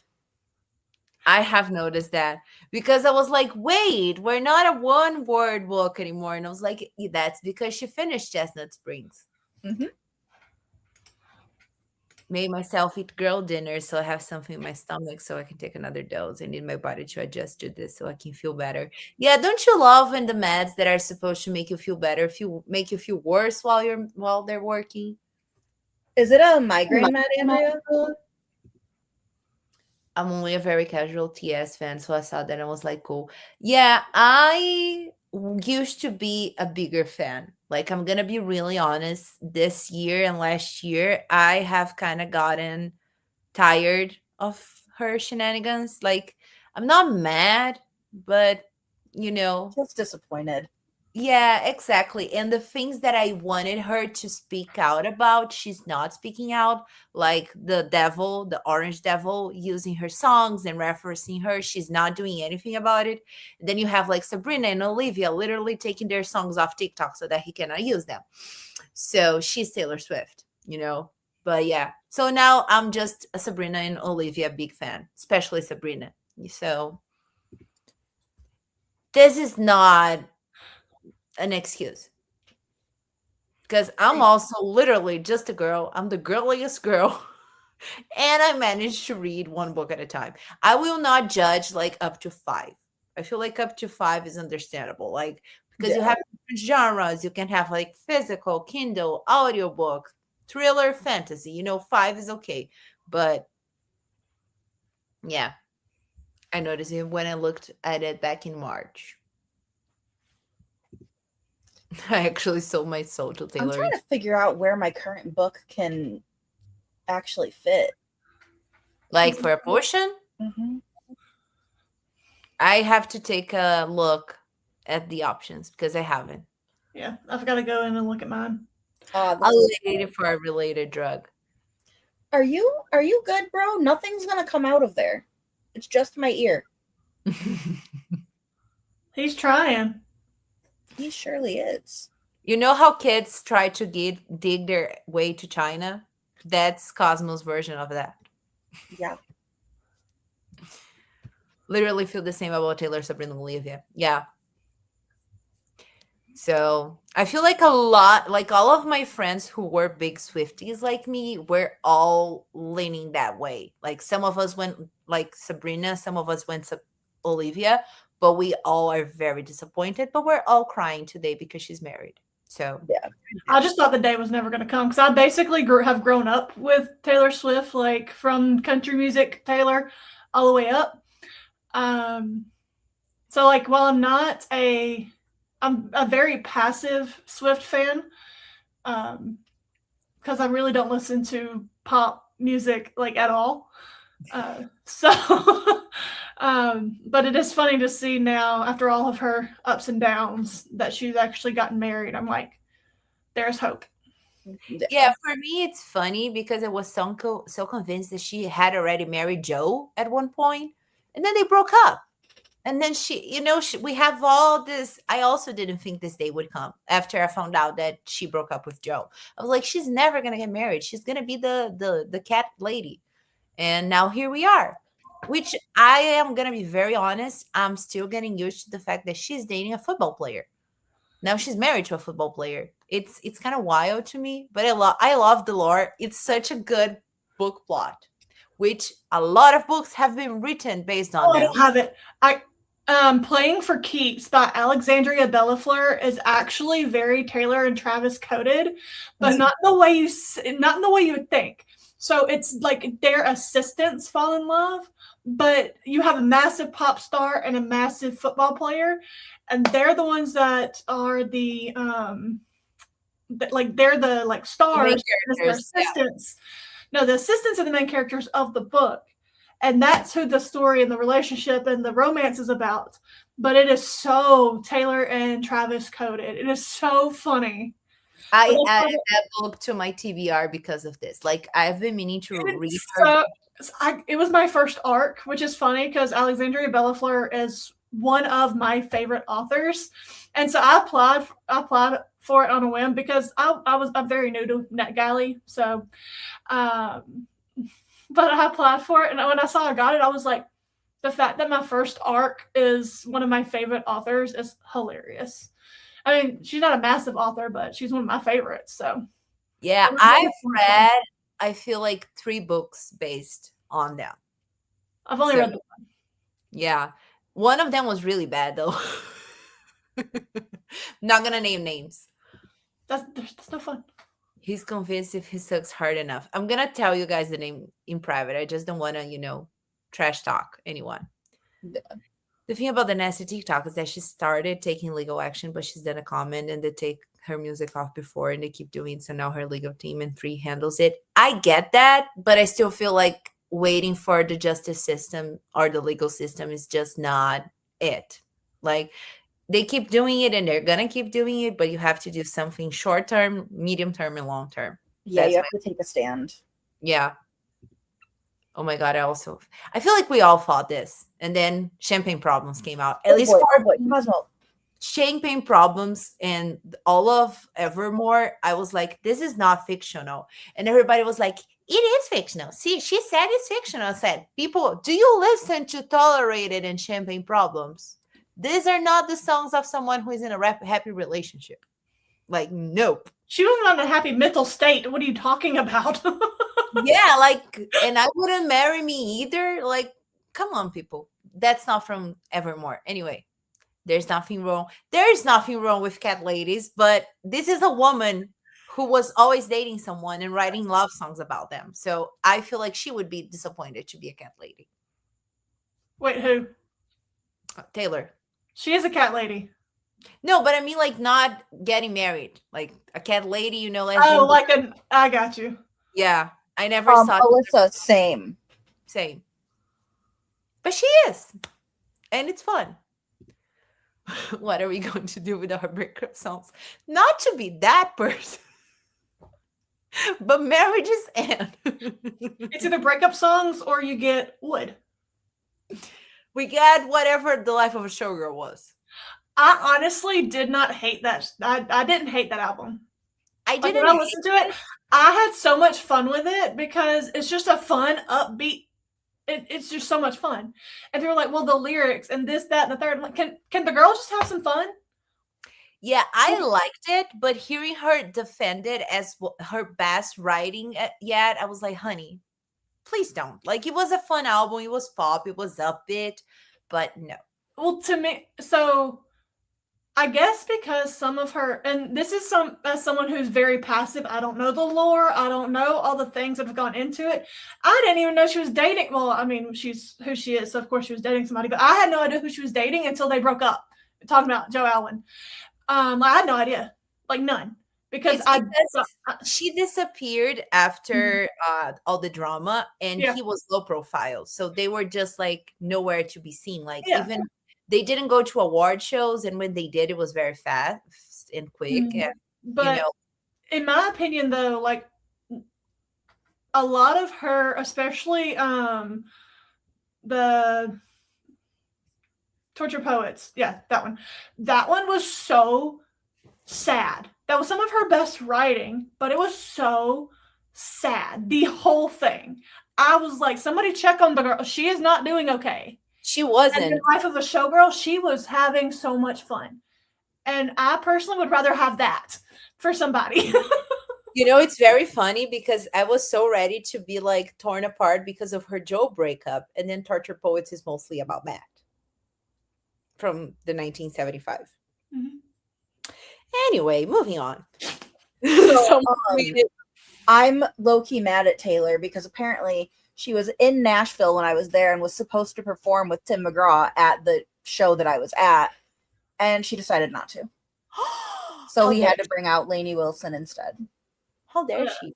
I have noticed that because I was like, wait, we're not a one word book anymore. And I was like, that's because she finished Chestnut Springs. Mhm. Made myself eat girl dinner so I have something in my stomach so I can take another dose. I need my body to adjust to this so I can feel better. Yeah, don't you love when the meds that are supposed to make you feel better feel make you feel worse while they're working? Is it a migraine med, Andrea? I'm only a very casual TS fan, so I saw that and I was like, cool. Yeah, I used to be a bigger fan. Like, I'm gonna be really honest, this year and last year, I have kind of gotten tired of her shenanigans. Like, I'm not mad, but you know, Just disappointed. yeah, exactly. And the things that I wanted her to speak out about, she's not speaking out. Like the devil, the orange devil, using her songs and referencing her. She's not doing anything about it. Then you have like Sabrina and Olivia literally taking their songs off TikTok so that he cannot use them. So she's Taylor Swift, you know? But yeah. So now I'm just a Sabrina and Olivia big fan, especially Sabrina. So this is not an excuse. Because I'm also literally just a girl. I'm the girliest girl. And I managed to read one book at a time. I will not judge like up to five. I feel like up to five is understandable. Like, because you Yeah. have different genres. You can have like physical, Kindle, audiobook, thriller, fantasy. You know, five is okay. But yeah, I noticed it when I looked at it back in March. I actually sold my soul to I'm Taylor. trying to figure out where my current book can actually fit. Like for a portion? Mm-hmm. I have to take a look at the options because I haven't. Yeah, I've got to go in and look at mine. This I'll is wait it for a related drug. Are you good, bro? Nothing's gonna come out of there. It's just my ear. He's trying. He surely is. You know how kids try to dig their way to China? That's Cosmo's version of that. Yeah. Literally feel the same about Taylor, Sabrina, and Olivia. Yeah. So I feel like a lot, like all of my friends who were big Swifties like me, were all leaning that way. Like some of us went like Sabrina, some of us went Olivia, but we all are very disappointed. But we're all crying today because she's married. So Yeah. I just thought the day was never going to come because I basically have grown up with Taylor Swift, like from country music Taylor all the way up. So like while I'm a very passive Swift fan, because I really don't listen to pop music like at all. So, but it is funny to see now after all of her ups and downs that she's actually gotten married. I'm like, there's hope. yeah, for me it's funny because I was so convinced that she had already married Joe at one point, and then they broke up. And then we have all this. I also didn't think this day would come after I found out that she broke up with Joe. I was like, she's never gonna get married. She's gonna be the cat lady. And now here we are. Which I am gonna be very honest. I'm still getting used to the fact that she's dating a football player. Now she's married to a football player. It's kind of wild to me, but I love the lore. It's such a good book plot, which a lot of books have been written based on Oh, I that. don't have it. Playing for Keeps by Alexandria Bellafleur is actually very Taylor and Travis coded, but not in the way you would think. So it's like their assistants fall in love, but you have a massive pop star and a massive football player, and they're the ones that are they're the like The main stars, and their characters, yeah. assistants. No, the assistants are the main characters of the book. And that's who the story and the relationship and the romance is about. But it is so Taylor and Travis coded. It is so funny. I added that book to my TBR because of this. Like I've been meaning to read her. It was my first arc, which is funny because Alexandria Bellafleur is one of my favorite authors, and so I applied for it on a whim because I'm very new to NetGalley, so but I applied for it, and when I saw I got it, I was like, the fact that my first arc is one of my favorite authors is hilarious. I mean, she's not a massive author, but she's one of my favorites. So Yeah, I've read, I feel like 3 books based on them. I've only read the one. Yeah. One of them was really bad though. Not gonna name names. That's no fun. He's convinced if he sucks hard enough. I'm gonna tell you guys the name in private. I just don't wanna, trash talk anyone. Yeah. The thing about the nasty TikTok is that she started taking legal action, but she's done a comment and they take her music off before and they keep doing it. So now her legal team and 3 handles it. I get that, but I still feel like waiting for the justice system or the legal system is just not it. Like, they keep doing it and they're gonna keep doing it, but you have to do something short term, medium term, and long term. Yeah, you have to take a stand. Yeah. Oh my god, I feel like we all thought this. And then Champagne Problems came out. At least for Champagne Problems and all of Evermore, I was like, this is not fictional. And everybody was like, it is fictional. See, she said it's fictional. I said, people, do you listen to Tolerated and Champagne Problems? These are not the songs of someone who is in a happy relationship. Like, nope. She wasn't in a happy mental state. What are you talking about? Yeah, like, and I wouldn't marry me either. Like, come on, people. That's not from Evermore. Anyway, there's nothing wrong. There is nothing wrong with cat ladies, but this is a woman who was always dating someone and writing love songs about them. So I feel like she would be disappointed to be a cat lady. Wait, who? Taylor. She is a cat lady. No, but I mean, like, not getting married. Like, a cat lady, I got you. Yeah. I never saw Alyssa, same. But she is. And it's fun. What are we going to do with our breakup songs? Not to be that person. But marriages end. It's either breakup songs or you get Wood. We get whatever The Life of a Showgirl was. I honestly did not hate that. I didn't hate that album. When I listened to it, I had so much fun with it because it's just a fun, upbeat. It's just so much fun. And they were like, well, the lyrics and this, that, and the third. Like, can the girl just have some fun? Yeah, I liked it, but hearing her defend it as her best writing yet, I was like, honey, please don't. Like, it was a fun album. It was pop. It was upbeat, but no. Well, to me, so I guess because some of her, and this is as someone who's very passive, I don't know the lore, I don't know all the things that have gone into it. I didn't even know she was dating. Well, I mean, she's who she is, so of course she was dating somebody, but I had no idea who she was dating until they broke up. Talking about Joe Alwyn. I had no idea, like none, because she disappeared after all the drama, and he was low profile, so they were just like nowhere to be seen. Like even they didn't go to award shows, and when they did, it was very fast and quick. And, but in my opinion, though, like a lot of her, especially the Torture Poets, that one was so sad. That was some of her best writing, but it was so sad. The whole thing. I was like, somebody check on the girl. She is not doing okay. She wasn't. And in Life of a Showgirl, she was having so much fun. And I personally would rather have that for somebody. It's very funny because I was so ready to be like torn apart because of her Joe breakup. And then Torture Poets is mostly about Matt from the 1975. Mm-hmm. Anyway, moving on. I'm low-key mad at Taylor because apparently she was in Nashville when I was there and was supposed to perform with Tim McGraw at the show that I was at, and she decided not to. So he had to bring out Lainey Wilson instead. How dare she?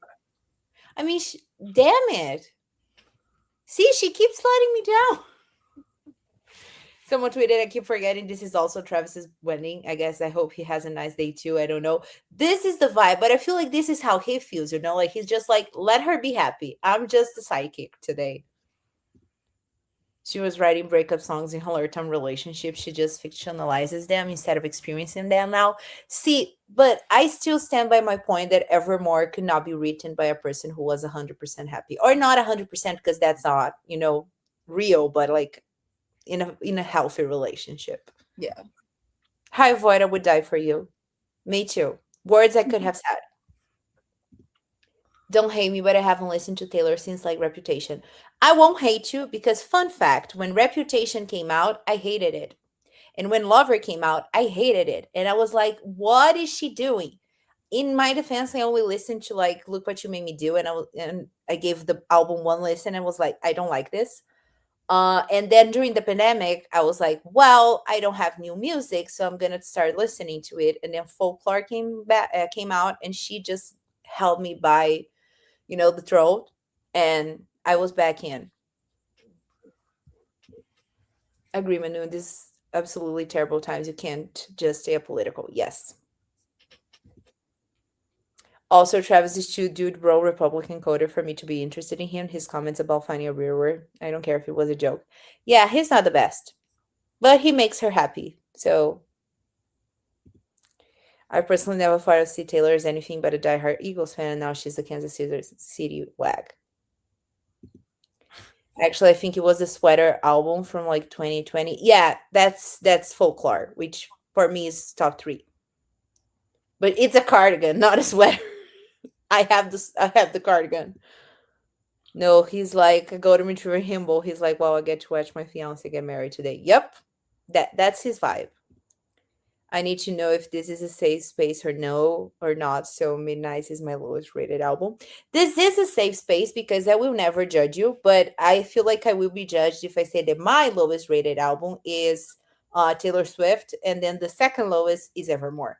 I mean, damn it. See, she keeps letting me down. Someone tweeted, I keep forgetting this is also Travis's wedding. I guess I hope he has a nice day too. I don't know. This is the vibe, but I feel like this is how he feels, like he's just like, let her be happy. I'm just a sidekick today. She was writing breakup songs in her term relationship. She just fictionalizes them instead of experiencing them now. See, but I still stand by my point that Evermore could not be written by a person who was 100% happy. Or not 100% because that's not, real, but like in a healthy relationship. Yeah. Hi, Void, I would die for you. Me too. Words I could have said. Don't hate me, but I haven't listened to Taylor since like Reputation. I won't hate you because, fun fact, when Reputation came out, I hated it. And when Lover came out, I hated it. And I was like, what is she doing? In my defense, I only listened to like Look What You Made Me Do, and I gave the album one listen and was like, I don't like this. And then during the pandemic, I was like, well, I don't have new music, so I'm gonna start listening to it. And then Folklore came out, and she just held me by, the throat, and I was back in. Agree, Manu. In these absolutely terrible times, you can't just stay apolitical. Yes. Also, Travis is too dude bro Republican coder for me to be interested in him. His comments about finding a real word. I don't care if it was a joke. Yeah, he's not the best. But he makes her happy. So I personally never thought of C. Taylor as anything but a diehard Eagles fan, and now she's the Kansas City wag. Actually, I think it was the Sweater album from like 2020. Yeah, that's Folklore, which for me is top 3. But it's a cardigan, not a sweater. I have the cardigan. No, he's like a golden retriever himbo. He's like, well, I get to watch my fiance get married today. Yep. That's his vibe. I need to know if this is a safe space or not. So Midnight is my lowest rated album. This is a safe space because I will never judge you, but I feel like I will be judged if I say that my lowest rated album is Taylor Swift, and then the second lowest is Evermore.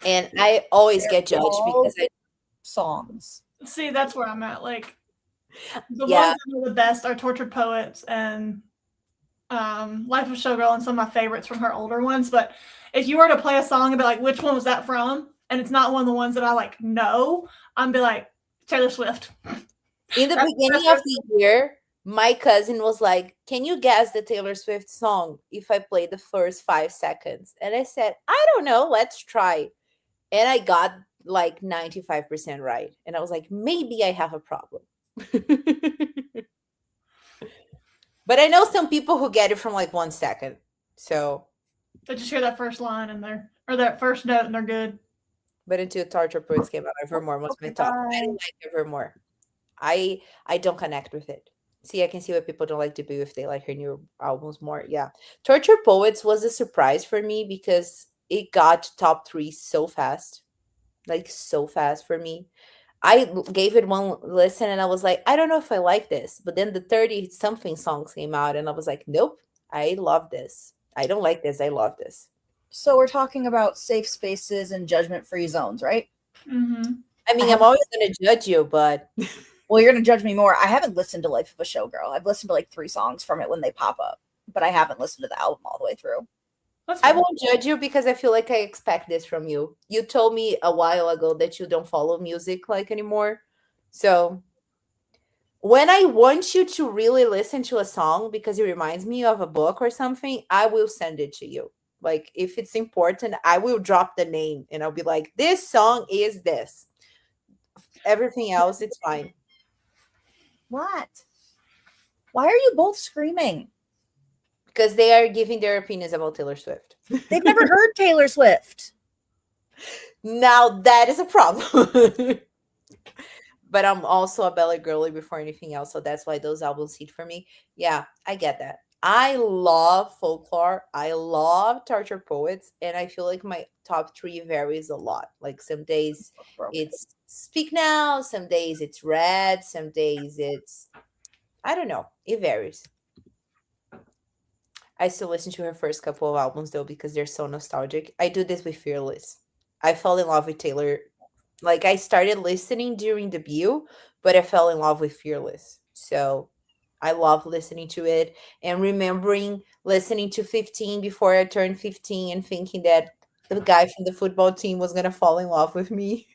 And I always get judged because songs. See, that's where I'm at. Like the Yeah. ones that are the best are Tortured Poets and Life of Showgirl, and some of my favorites from her older ones. But if you were to play a song and be like, which one was that from? And it's not one of the ones that I like know, I'm be like, Taylor Swift. In the beginning of the year, my cousin was like, can you guess the Taylor Swift song if I play the first 5 seconds? And I said, I don't know, let's try. And I got like 95% right. And I was like, maybe I have a problem. But I know some people who get it from like 1 second. So they just hear that first line or that first note and they're good. But until Tortured Poets came out, Evermore was my top. I don't like Evermore. I don't connect with it. See, I can see why people don't like Debut if they like her new albums more. Yeah. Tortured Poets was a surprise for me because it got to top 3 so fast. Like so fast for me. I gave it one listen and I was like, I don't know if I like this. But then the 30 something songs came out and I was like, nope, I love this. I don't like this. I love this. So we're talking about safe spaces and judgment-free zones, right? Mm-hmm. I mean, I'm always going to judge you, but... Well, you're going to judge me more. I haven't listened to Life of a Showgirl. I've listened to like 3 songs from it when they pop up, but I haven't listened to the album all the way through. I won't judge you because I feel like I expect this from you. You told me a while ago that you don't follow music like anymore. So when I want you to really listen to a song because it reminds me of a book or something, I will send it to you. Like if it's important, I will drop the name and I'll be like, this song is this. Everything else, it's fine. What? Why are you both screaming? Because they are giving their opinions about Taylor Swift. They've never heard Taylor Swift. Now that is a problem. But I'm also a ballet girly before anything else, so that's why those albums hit for me. Yeah, I get that. I love Folklore. I love Tortured Poets, and I feel like my top 3 varies a lot. Like some days it's Speak Now, some days it's Red, some days it's I don't know. It varies. I still listen to her first couple of albums though because they're so nostalgic. I do this with Fearless. I fell in love with Taylor. Like I started listening during debut, but I fell in love with Fearless. So I love listening to it and remembering listening to 15 before I turned 15 and thinking that the guy from the football team was going to fall in love with me.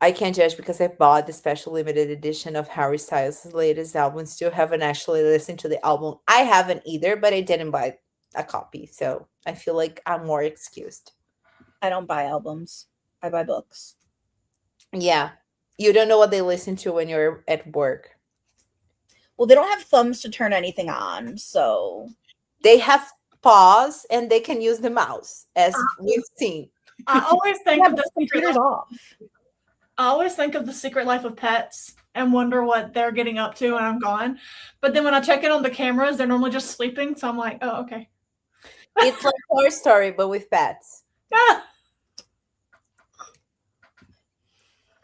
I can't judge because I bought the special limited edition of Harry Styles' latest album. Still haven't actually listened to the album. I haven't either, but I didn't buy a copy. So I feel like I'm more excused. I don't buy albums. I buy books. Yeah. You don't know what they listen to when you're at work. Well, they don't have thumbs to turn anything on, so They have paws and they can use the mouse, as we've seen. I always think yeah, of but the the computer's off. I always think of the secret life of pets and wonder what they're getting up to when I'm gone. But then when I check in on the cameras, they're normally just sleeping. So I'm like, oh, okay. It's like Toy Story, but with pets. Ah,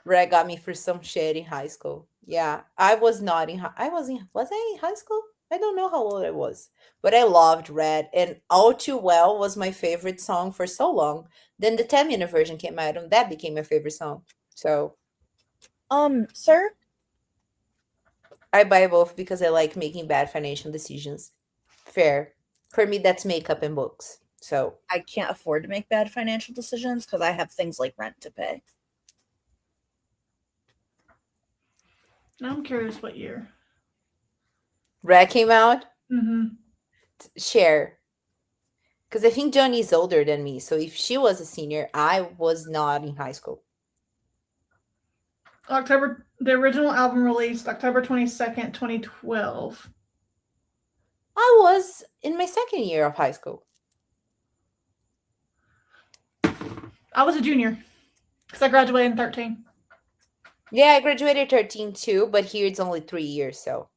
Red got me for some shit in high school. Yeah, I was not in. Was I in high school? I don't know how old I was, but I loved Red, and All Too Well was my favorite song for so long. Then the 10-minute version came out, and that became my favorite song. So Sir, I buy both because I like making bad financial decisions. Fair. For me, that's makeup and books. So I can't afford to make bad financial decisions because I have things like rent to pay. now I'm curious what year. Red came out. Mm-hmm. Share. Because I think Johnny's older than me. So if she was a senior, I was not in high school. The original album released October 22nd, 2012. I was in my second year of high school. I was a junior because I graduated in 13. Yeah, I graduated 13 too, but here it's only 3 years, so.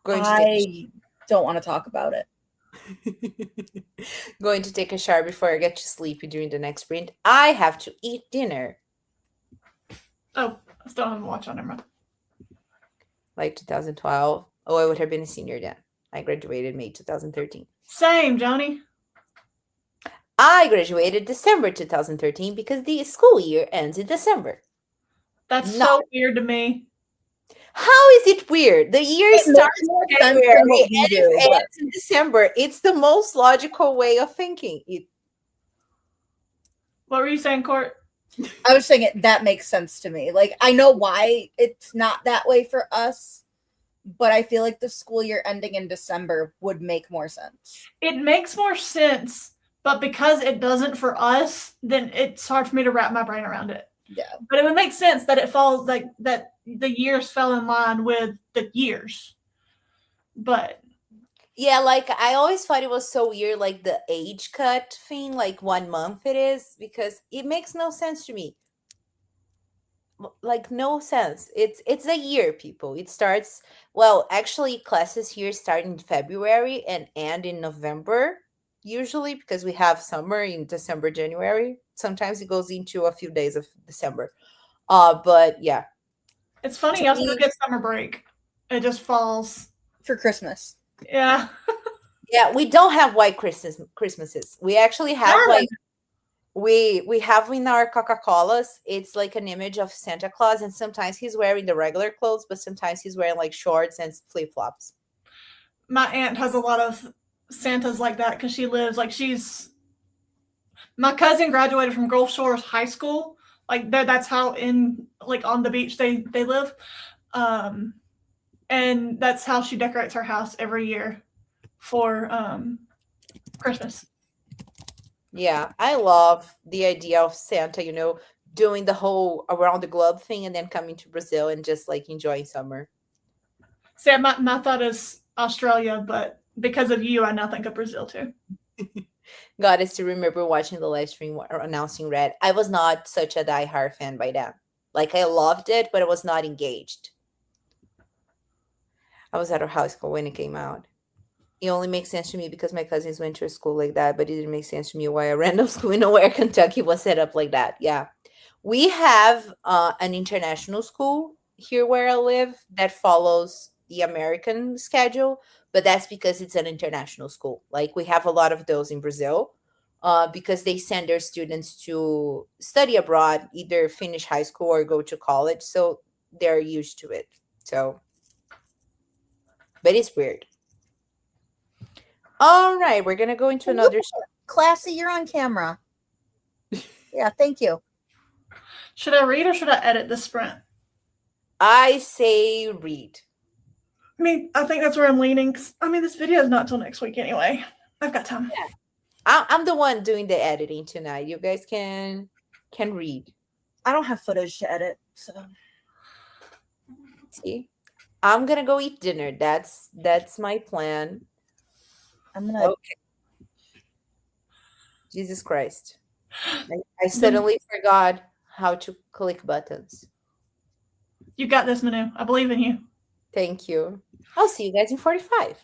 I don't want to talk about it. Going to take a shower before I get to sleep during the next sprint. I have to eat dinner. Oh, I still haven't watched on camera. Like 2012. Oh, I would have been a senior then. I graduated May 2013. Same, Johnny. I graduated December 2013 because the school year ends in December. That's No. so weird to me. How is it weird? The year It makes starts more in sense than January what and we do, it but- ends in December. It's the most logical way of thinking. What were you saying, Court? I was saying that makes sense to me. Like, I know why it's not that way for us, but I feel like the school year ending in December would make more sense. It makes more sense, but because it doesn't for us, then it's hard for me to wrap my brain around it. Yeah. But it would make sense that it falls like that the years fell in line with the years. But Yeah, like I always thought it was so weird, like the age cut thing, like 1 month it is, because it makes no sense to me. Like no sense. It's a year, people. It starts, well, actually classes here start in February and end in November, usually because we have summer in December, January. Sometimes it goes into a few days of December. But yeah. it's funny, To you also me- get summer break. It just falls. For Christmas. Yeah. Yeah, we don't have white Christmases. We actually have Sure. like we have in our Coca-Colas, it's like an image of Santa Claus, and sometimes he's wearing the regular clothes, but sometimes he's wearing like shorts and flip-flops. My aunt has a lot of Santas like that because she lives like my cousin graduated from Gulf Shores High School. Like that's how in like on the beach they live. And that's how she decorates her house every year for Christmas. Yeah, I love the idea of Santa, doing the whole around the globe thing and then coming to Brazil and just like enjoying summer. See, my thought is Australia, but because of you, I now think of Brazil too. God is to remember watching the live stream announcing Red. I was not such a diehard fan by then. Like I loved it, but I was not engaged. I was out of high school when it came out. It only makes sense to me because my cousins went to a school like that, but it didn't make sense to me why a random school in nowhere, Kentucky was set up like that. Yeah. We have an international school here where I live that follows the American schedule, but that's because it's an international school. Like we have a lot of those in Brazil because they send their students to study abroad, either finish high school or go to college. So they're used to it. So, but it's weird. All right, we're gonna go into another. Classy, you're on camera. Yeah, thank you. Should I read or should I edit this sprint? I say read. I mean, I think that's where I'm leaning. This video is not till next week anyway. I've got time. Yeah. I'm the one doing the editing tonight. You guys can read. I don't have footage to edit, so See, I'm gonna go eat dinner. That's my plan. I'm gonna. Okay. Jesus Christ. I Then suddenly forgot how to click buttons. you got this, Manu. I believe in you. Thank you. I'll see you guys in 45.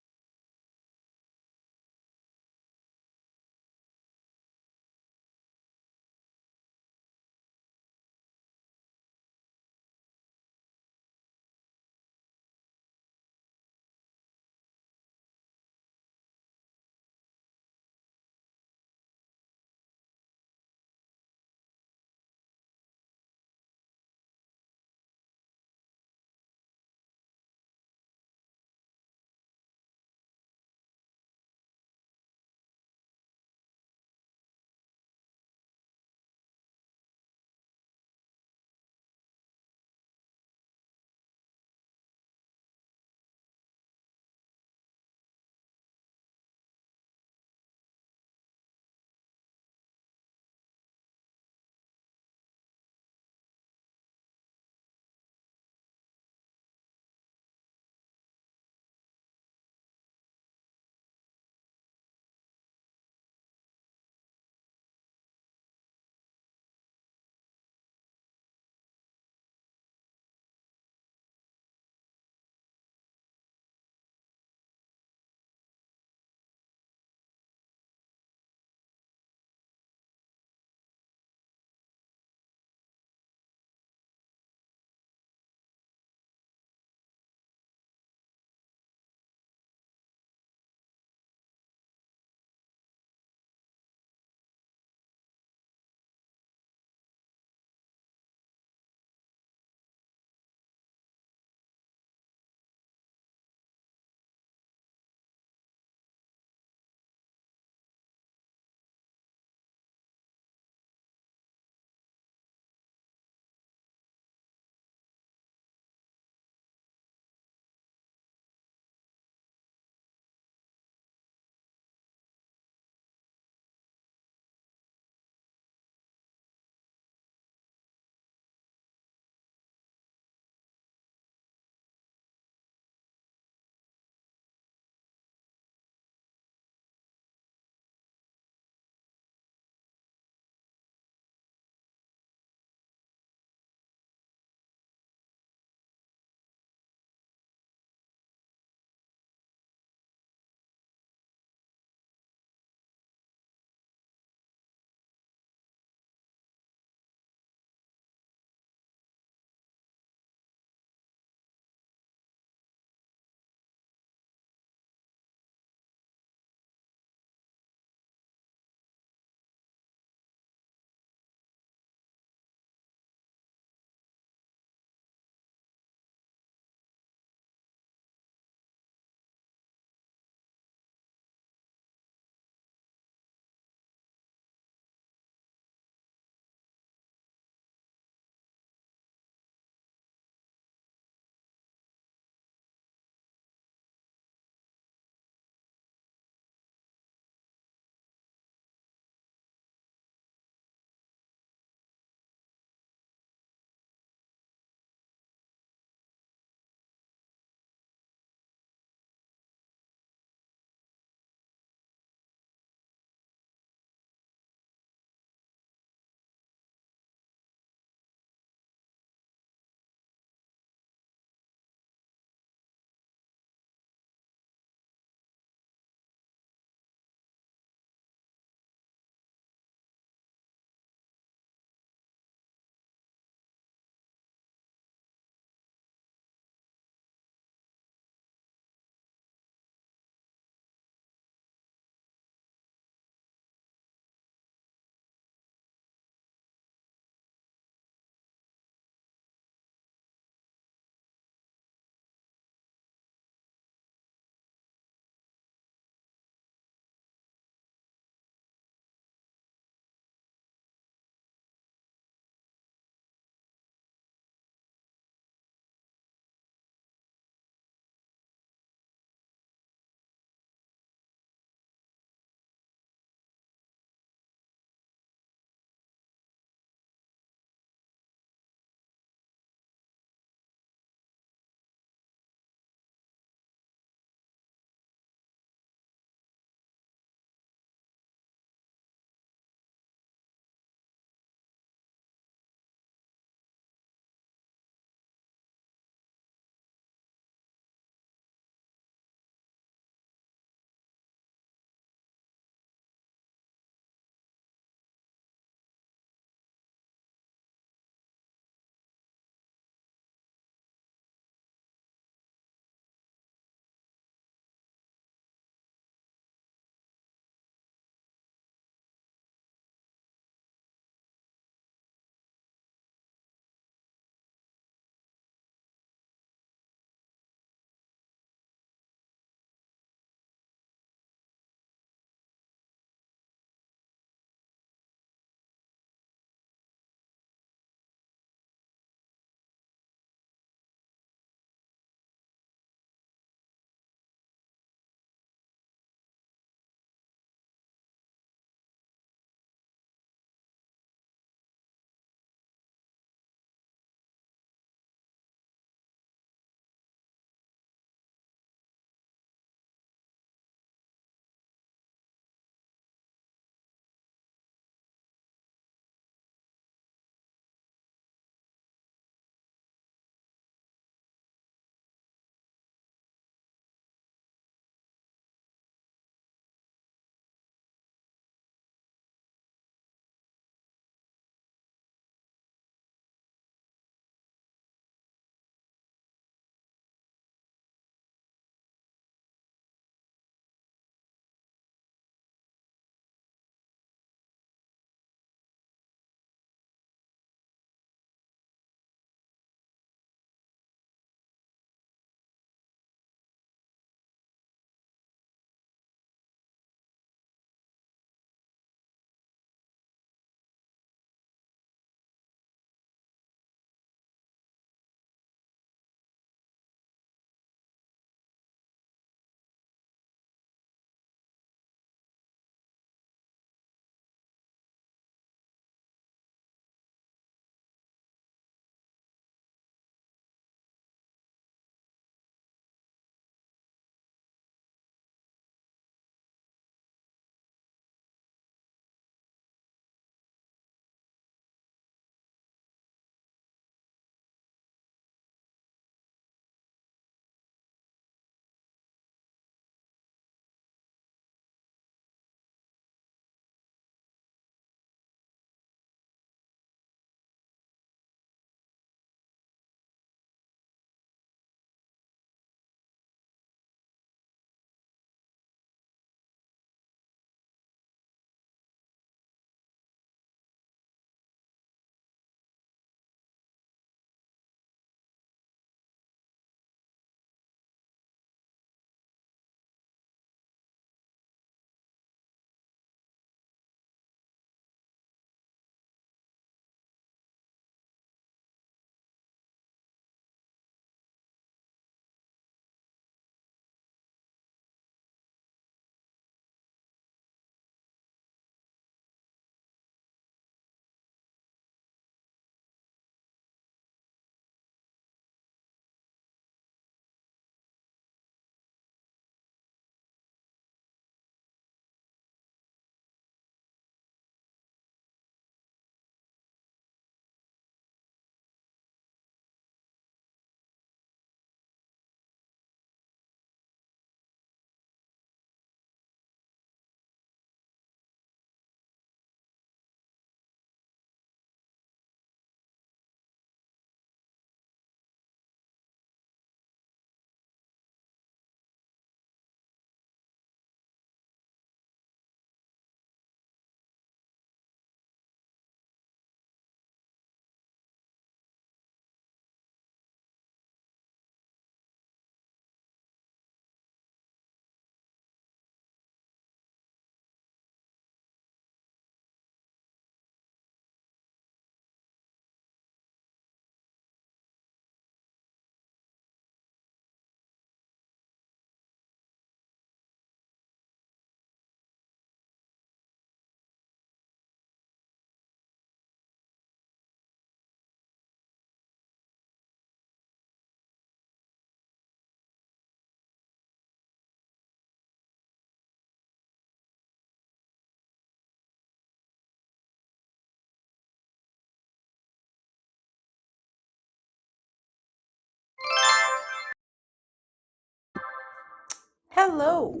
Hello.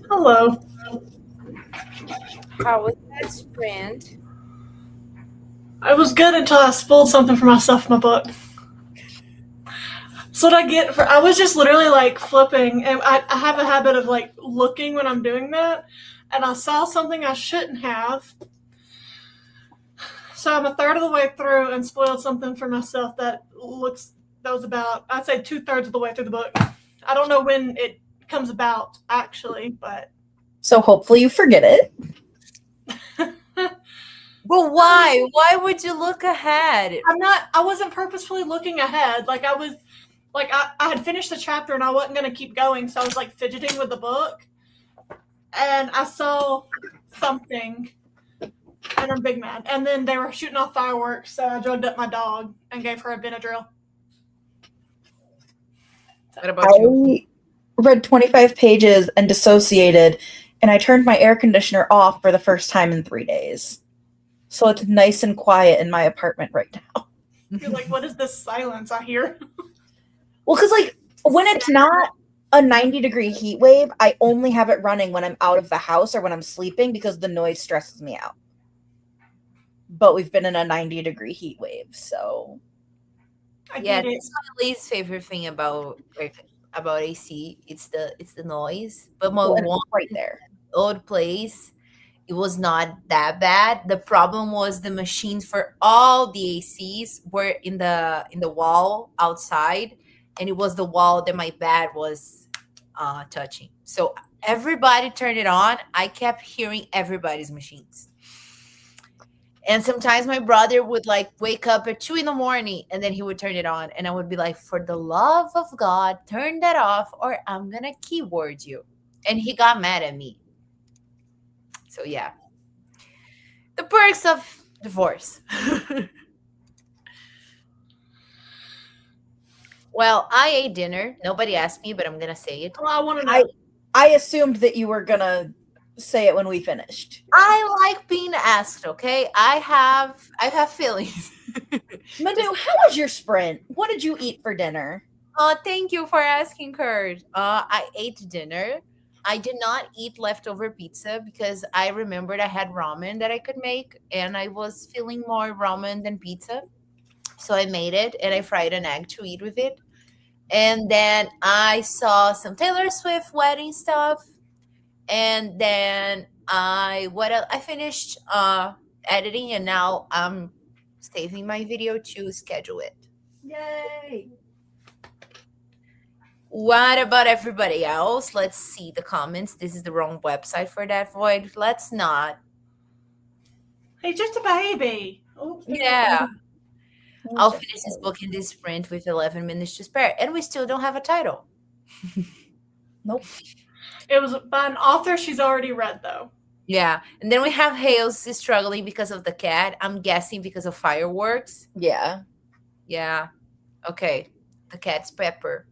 Hello. How was that sprint? I was good until I spoiled something for myself in my book. So what I get for I was just literally like flipping, and I have a habit of like looking when I'm doing that, and I saw something I shouldn't have. So I'm a third of the way through and spoiled something for myself that was about, I'd say, 2/3 of the way through the book. I don't know when it comes about actually, but So hopefully you forget it. But why? Why would you look ahead? I wasn't purposefully looking ahead. Like I had finished the chapter and I wasn't gonna keep going, so I was like fidgeting with the book, and I saw something, and I'm big mad. And then they were shooting off fireworks, so I drugged up my dog and gave her a Benadryl. What about you? I read 25 pages and dissociated, and I turned my air conditioner off for the first time in 3 days. So it's nice and quiet in my apartment right now. You're like, what is this silence I hear? Well, because like when it's not a 90-degree heat wave, I only have it running when I'm out of the house or when I'm sleeping because the noise stresses me out. But we've been in a 90-degree heat wave, so I Yeah, get it. that's my least favorite thing about AC. It's the noise. But my well, and it's one right there. old place, it was not that bad. The problem was the machines for all the ACs were in the wall outside, and it was the wall that my bed was touching. So everybody turned it on. I kept hearing everybody's machines. And sometimes my brother would like wake up at 2 in the morning and then he would turn it on. And I would be like, for the love of God, turn that off or I'm going to keyword you. And he got mad at me. So, yeah. The perks of divorce. Well, I ate dinner. Nobody asked me, but I'm going to say it. Well, I want to know. I assumed that you were gonna say it when we finished. I like being asked, okay? I have feelings. Manu, how was your sprint? What did you eat for dinner? Thank you for asking, Kurt. I ate dinner. I did not eat leftover pizza because I remembered I had ramen that I could make, and I was feeling more ramen than pizza. So I made it and I fried an egg to eat with it. And then I saw some Taylor Swift wedding stuff. And then I finished editing, and now I'm saving my video to schedule it. Yay! What about everybody else? Let's see the comments. This is the wrong website for that, Void. Let's not. He's just a baby. Oops. Yeah. I'll finish this book in this sprint with 11 minutes to spare. And we still don't have a title. Nope. It was by an author she's already read, though. Yeah. And then we have Hales struggling because of the cat. I'm guessing because of fireworks. Yeah. Yeah. Okay. The cat's Pepper.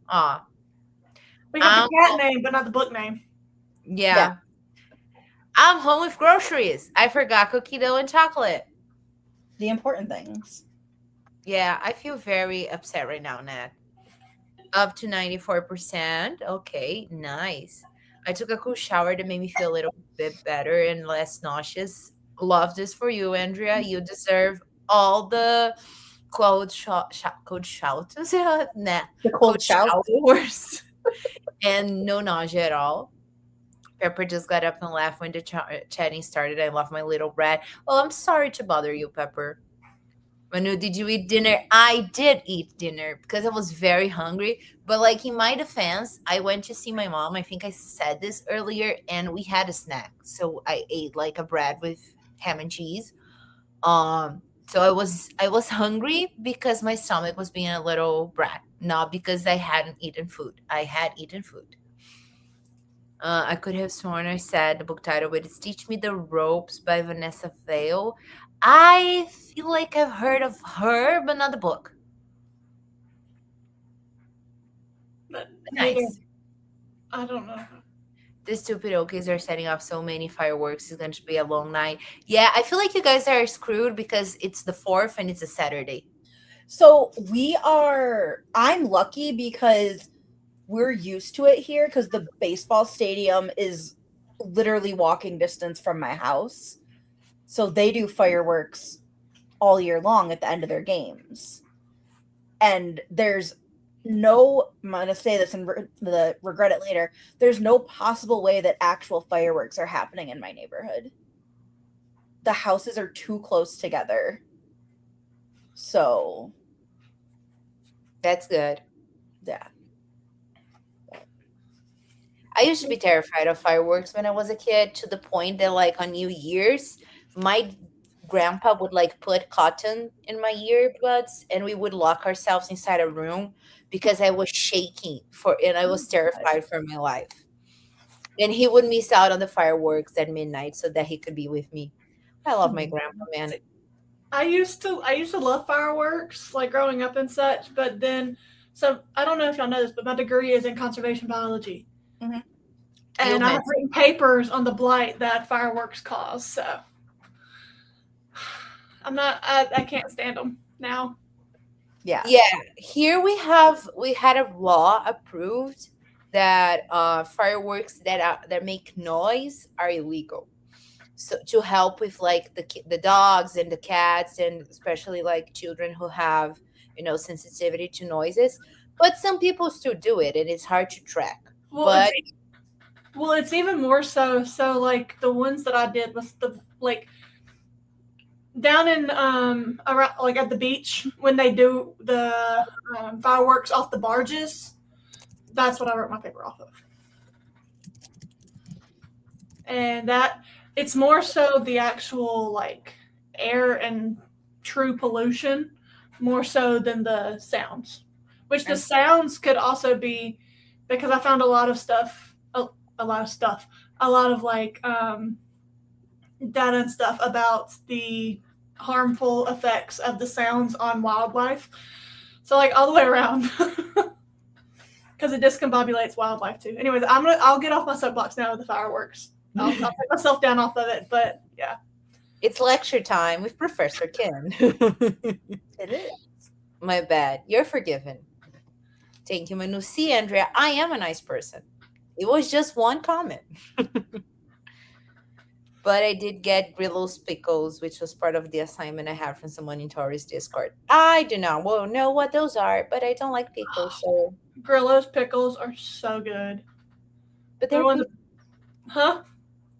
We have the cat name, but not the book name. Yeah. I'm home with groceries. I forgot cookie dough and chocolate. The important things. Yeah, I feel very upset right now, Nat. Up to 94%. Okay, nice. I took a cool shower that made me feel a little bit better and less nauseous. Love this for you, Andrea. You deserve all the cold showers. Nah, The cold shout. showers. And no nausea at all. Pepper just got up and laughed when the chatting started. I love my little brat. Oh, I'm sorry to bother you, Pepper. Manu, did you eat dinner? I did eat dinner because I was very hungry. But like in my defense, I went to see my mom. I think I said this earlier, and we had a snack. So I ate like a bread with ham and cheese. So I was hungry because my stomach was being a little brat, not because I hadn't eaten food. I had eaten food. I could have sworn I said the book title, but it's Teach Me the Ropes by Vanessa Vale. I feel like I've heard of her, but not the book. But Nice. I don't know. The stupid Okies are setting off so many fireworks. It's going to be a long night. Yeah, I feel like you guys are screwed because it's the 4th and it's a Saturday. So I'm lucky because we're used to it here because the baseball stadium is literally walking distance from my house. So they do fireworks all year long at the end of their games. And there's no, I'm going to say this and regret it later. There's no possible way that actual fireworks are happening in my neighborhood. The houses are too close together. So, That's good. yeah. I used to be terrified of fireworks when I was a kid, to the point that, like, on New Year's, my grandpa would like put cotton in my earbuds, and we would lock ourselves inside a room because I was shaking and I was terrified for my life. And he would miss out on the fireworks at midnight so that he could be with me. I love my grandpa, man. I used to love fireworks, like growing up and such, but then I don't know if y'all know this, but my degree is in conservation biology. Mhm. And I have written papers on the blight that fireworks cause, so I can't stand them now. Yeah. Yeah, here we had a law approved that fireworks that make noise are illegal. So to help with like the dogs and the cats, and especially like children who have, sensitivity to noises. But some people still do it, and it's hard to track. Well, it's even more so. So like the ones that I did was down in around like at the beach when they do the fireworks off the barges. That's what I wrote my paper off of. And that it's more so the actual like air and true pollution more so than the sounds, which the sounds could also be, because I found a lot of like data and stuff about the harmful effects of the sounds on wildlife. So like all the way around. Because it discombobulates wildlife too. Anyways, I'll get off my soapbox now with the fireworks. I'll take myself down off of it, but yeah. It's lecture time with Professor Ken. It is. My bad. You're forgiven. Thank you, Manu. See, Andrea, I am a nice person. It was just one comment. But I did get Grillo's pickles, which was part of the assignment I had from someone in Tori's Discord. I do not know what those are, but I don't like pickles. So Grillo's pickles are so good. But they're Huh?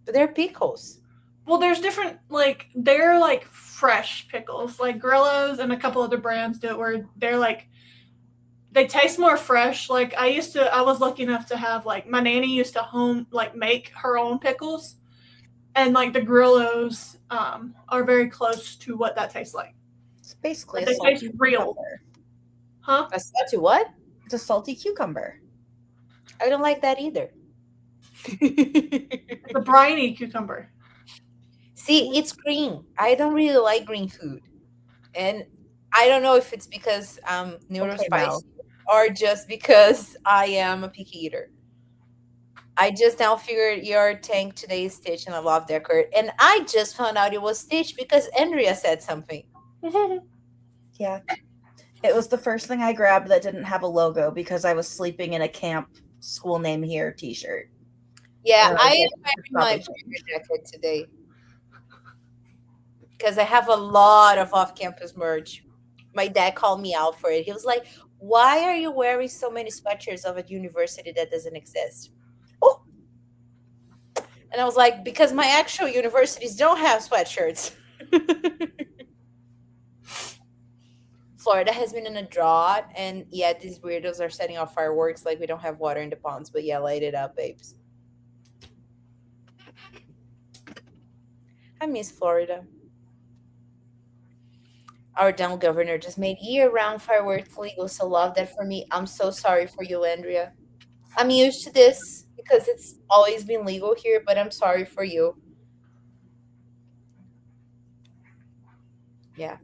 But they're pickles. Well, there's different, like, they're like fresh pickles. Like Grillo's and a couple other brands do it where they're like, they taste more fresh. Like I was lucky enough to have, like, my nanny used to make her own pickles. And like the Grillo's are very close to what that tastes like. It's basically they taste real. Huh? A salty what? It's a salty cucumber. I don't like that either. It's a briny cucumber. See, it's green. I don't really like green food. And I don't know if it's because I'm neurospicy or just because I am a picky eater. I just now figured your tank today is Stitch, and I love that shirt. And I just found out it was Stitch because Andrea said something. Yeah. It was the first thing I grabbed that didn't have a logo because I was sleeping in a camp school name here t-shirt. Yeah, I am wearing my jacket today because I have a lot of off-campus merch. My dad called me out for it. He was like, "Why are you wearing so many sweatshirts of a university that doesn't exist?" Oh, and I was like, "Because my actual universities don't have sweatshirts." Florida has been in a drought, and yeah, these weirdos are setting off fireworks like we don't have water in the ponds. But yeah, light it up, babes. I miss Florida. Our down governor just made year-round fireworks legal, so love that for me. I'm so sorry for you, Andrea. I'm used to this because it's always been legal here, but I'm sorry for you. Yeah.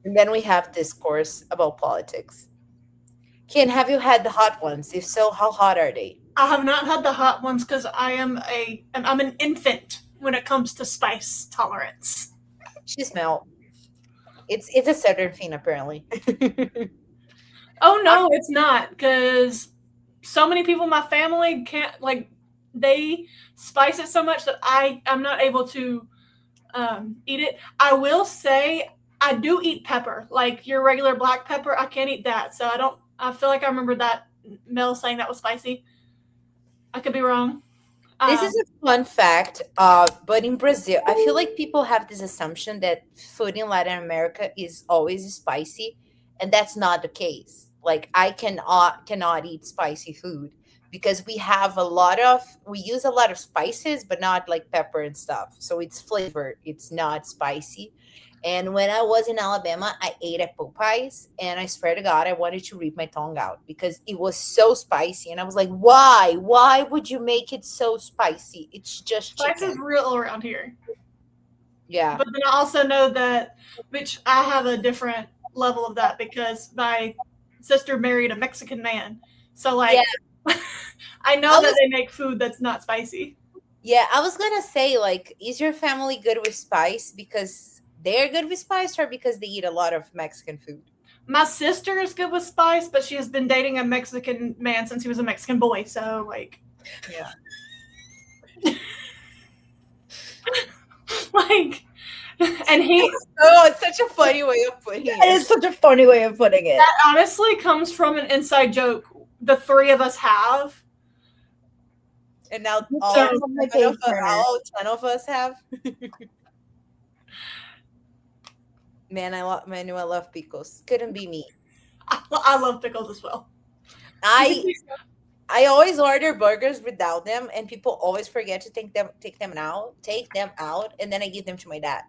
And then we have discourse about politics. Ken, have you had the hot ones? If so, how hot are they? I have not had the hot ones because I'm an infant when it comes to spice tolerance. She smell. It's a southern thing apparently. Oh no, it's not, because so many people in my family can't, like, they spice it so much that I'm not able to eat it. I will say I do eat pepper, like your regular black pepper. I can't eat that, so I don't. I feel like I remember that Mel saying that was spicy. I could be wrong. This is Um, a fun fact, but in Brazil, I feel like people have this assumption that food in Latin America is always spicy, and that's not the case. Like I cannot eat spicy food because we use a lot of spices, but not like pepper and stuff. So it's flavored, it's not spicy. And when I was in Alabama, I ate at Popeyes, and I swear to God, I wanted to rip my tongue out because it was so spicy. And I was like, why? Why would you make it so spicy? It's just spice is chicken. real around here, Yeah. but then I also know that, which I have a different level of that because my sister married a Mexican man, so Yeah. like, I I know that was they make food that's not spicy. yeah, I was gonna say, like, is your family good with spice because they're good with spice or because they eat a lot of Mexican food? My sister is good with spice, but she has been dating a Mexican man since he was a Mexican boy. So like, Yeah. like, and he Oh, it's such a funny way of putting It it. is such a funny way of putting it. that honestly comes from an inside joke the three of us have. And now So My page turner. all 10 of us have. Man, I love pickles. Couldn't be me. I love pickles as well. I I always order burgers without them, and people always forget to take them out, and then I give them to my dad.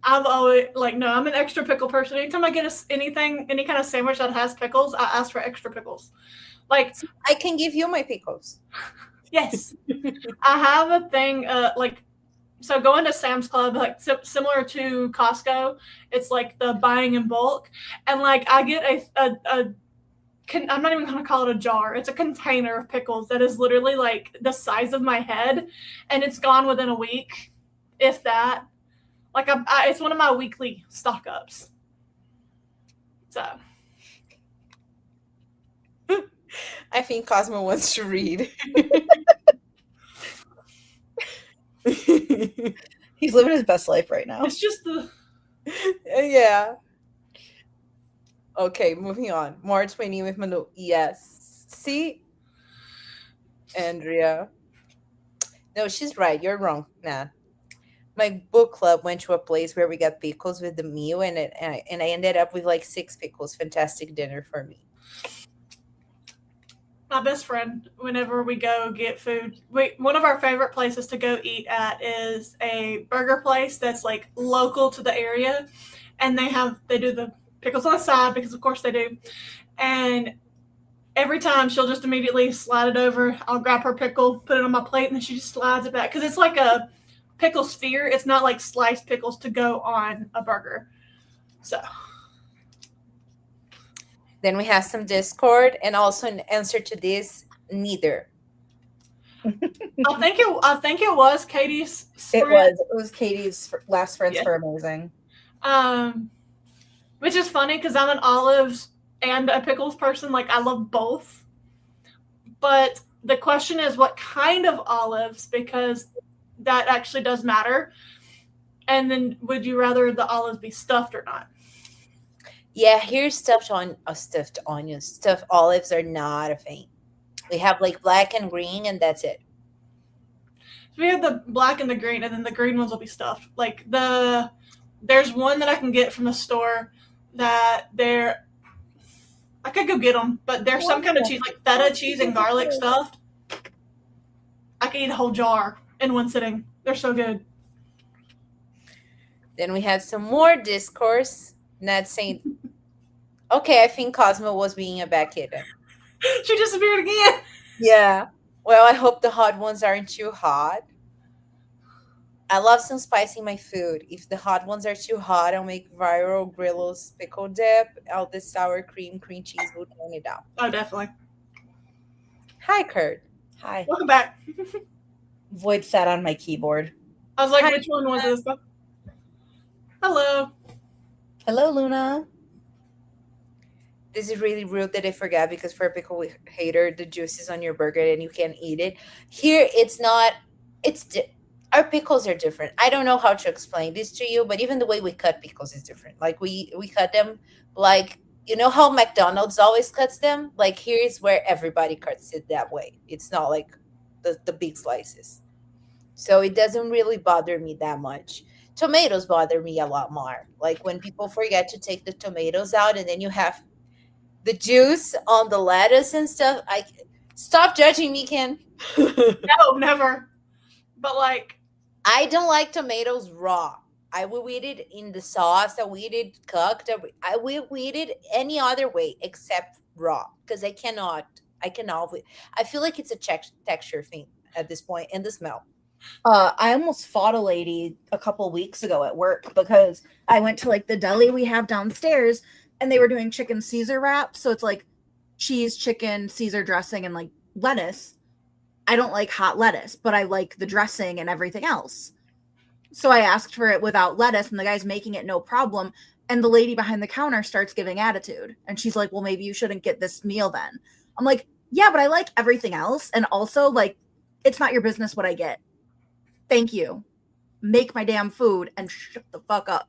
I've always like no, I'm an extra pickle person. Anytime I get anything, any kind of sandwich that has pickles, I ask for extra pickles. Like I can give you my pickles. yes, I have a thing. Like so going to Sam's Club, like similar to Costco, it's like the buying in bulk, and like I get I'm not even gonna call it a jar. It's a container of pickles that is literally like the size of my head, and it's gone within a week, if that. Like it's one of my weekly stock ups. So I think Cosmo wants to read. He's living his best life right now. it's just the Yeah. Okay, moving on. March 20 with Manu. Yes. See, Andrea. No, she's right. You're wrong. Nah. My book club went to a place where we got pickles with the meal, and I ended up with like 6 pickles. Fantastic dinner for me. my best friend. Whenever we go get food, one of our favorite places to go eat at is a burger place that's like local to the area, and they do the pickles on the side because of course they do, and every time she'll just immediately slide it over. I'll grab her pickle, put it on my plate, and then she just slides it back because it's like a pickle sphere. It's not like sliced pickles to go on a burger. So Then we have some Discord, and also an answer to this, neither. I think it was Katie's It sprint. was Katie's last sprints Yeah. for amazing. Which is funny because I'm an olives and a pickles person. Like I love both. But the question is what kind of olives, because that actually does matter. And then would you rather the olives be stuffed or not? Yeah, here's stuffed onions. Stuffed olives are not a thing. We have like black and green, and that's it. So we have the black and the green, and then the green ones will be stuffed. Like there's one that I can get from the store that I could go get them, but there's some kind of cheese, like feta cheese and garlic stuffed. I could eat a whole jar in one sitting. They're so good. Then we had some more discourse. Ned saying, okay, I think Cosmo was being a bad kid. She disappeared again. Yeah. Well, I hope the hot ones aren't too hot. I love some spice in my food. If the hot ones are too hot, I'll make viral Grillo's pickle dip. All the sour cream cheese will tone it down. Oh, definitely. Hi, Kurt. Hi. Welcome back. Void sat on my keyboard. I was like, Hi. which one was this? Hello. Hello, Luna. This is really rude that I forgot because for a pickle hater, the juice is on your burger and you can't eat it. Here, it's not. It's our pickles are different. I don't know how to explain this to you, but even the way we cut pickles is different. Like we cut them like you know how McDonald's always cuts them. Like here is where everybody cuts it that way. It's not like the big slices. So it doesn't really bother me that much. Tomatoes bother me a lot more. Like when people forget to take the tomatoes out and then you have the juice on the lettuce and stuff. I stop judging me, Ken. No, never. But like, I don't like tomatoes raw. I will eat it in the sauce. I will eat it cooked. I will eat it any other way except raw because I cannot. I cannot. I feel like it's a texture thing at this point and the smell. I almost fought a lady a couple weeks ago at work because I went to like the deli we have downstairs and they were doing chicken Caesar wraps. So it's like cheese, chicken, Caesar dressing, and like lettuce. I don't like hot lettuce, but I like the dressing and everything else. So I asked for it without lettuce, and the guy's making it no problem. And the lady behind the counter starts giving attitude. And she's like, well, maybe you shouldn't get this meal then. I'm like, yeah, but I like everything else. And also, like, it's not your business what I get. Thank you. Make my damn food and shut the fuck up.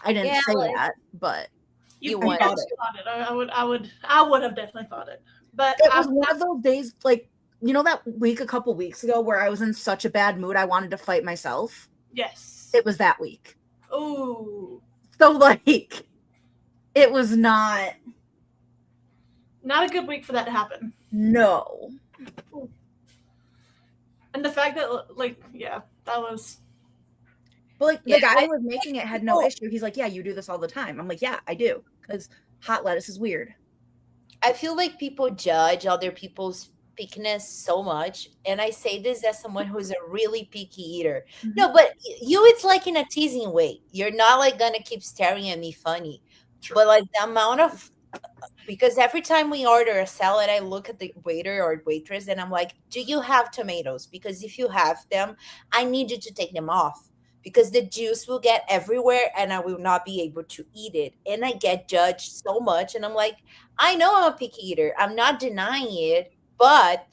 I didn't say that, but you want thought it. I would have definitely thought it. But it was one of those days, like, you know, that week a couple weeks ago where I was in such a bad mood I wanted to fight myself. Yes, it was that week. Ooh, so like, it was not a good week for that to happen. No. Ooh. And the fact that, like, yeah, that was. But like the guy who was making it had no issue. He's like, yeah, you do this all the time. I'm like, yeah, I do, because hot lettuce is weird. I feel like people judge other people's pickiness so much, and I say this as someone who's a really picky eater. Mm-hmm. No, but it's like in a teasing way. You're not like gonna keep staring at me funny. True. But like the amount of, because every time we order a salad, I look at the waiter or waitress and I'm like, do you have tomatoes? Because if you have them, I need you to take them off, because the juice will get everywhere and I will not be able to eat it. And I get judged so much. And I'm like, I know I'm a picky eater. I'm not denying it, but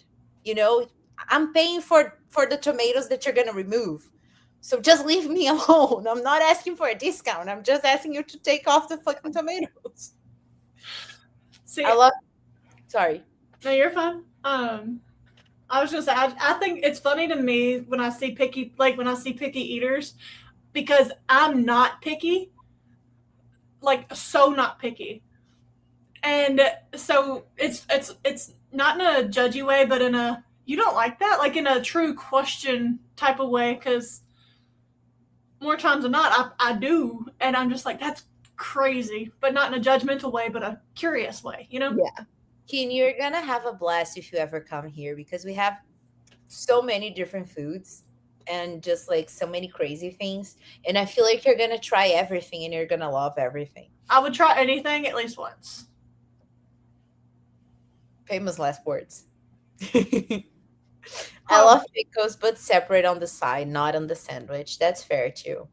you know, I'm paying for the tomatoes that you're going to remove. So just leave me alone. I'm not asking for a discount. I'm just asking you to take off the fucking tomatoes. See, sorry. No, you're fine. I was gonna say, I think it's funny to me when I see picky eaters, because I'm not picky, like so not picky, and so it's not in a judgy way, but in a you don't like that, like in a true question type of way, because more times than not I do, and I'm just like, that's crazy, but not in a judgmental way, but a curious way, you know? Yeah. Keen, you're gonna have a blast if you ever come here, because we have so many different foods and just like so many crazy things, and I feel like you're gonna try everything and you're gonna love everything. I would try anything at least once. Famous last words. I love pickles, but separate on the side, not on the sandwich. That's fair too.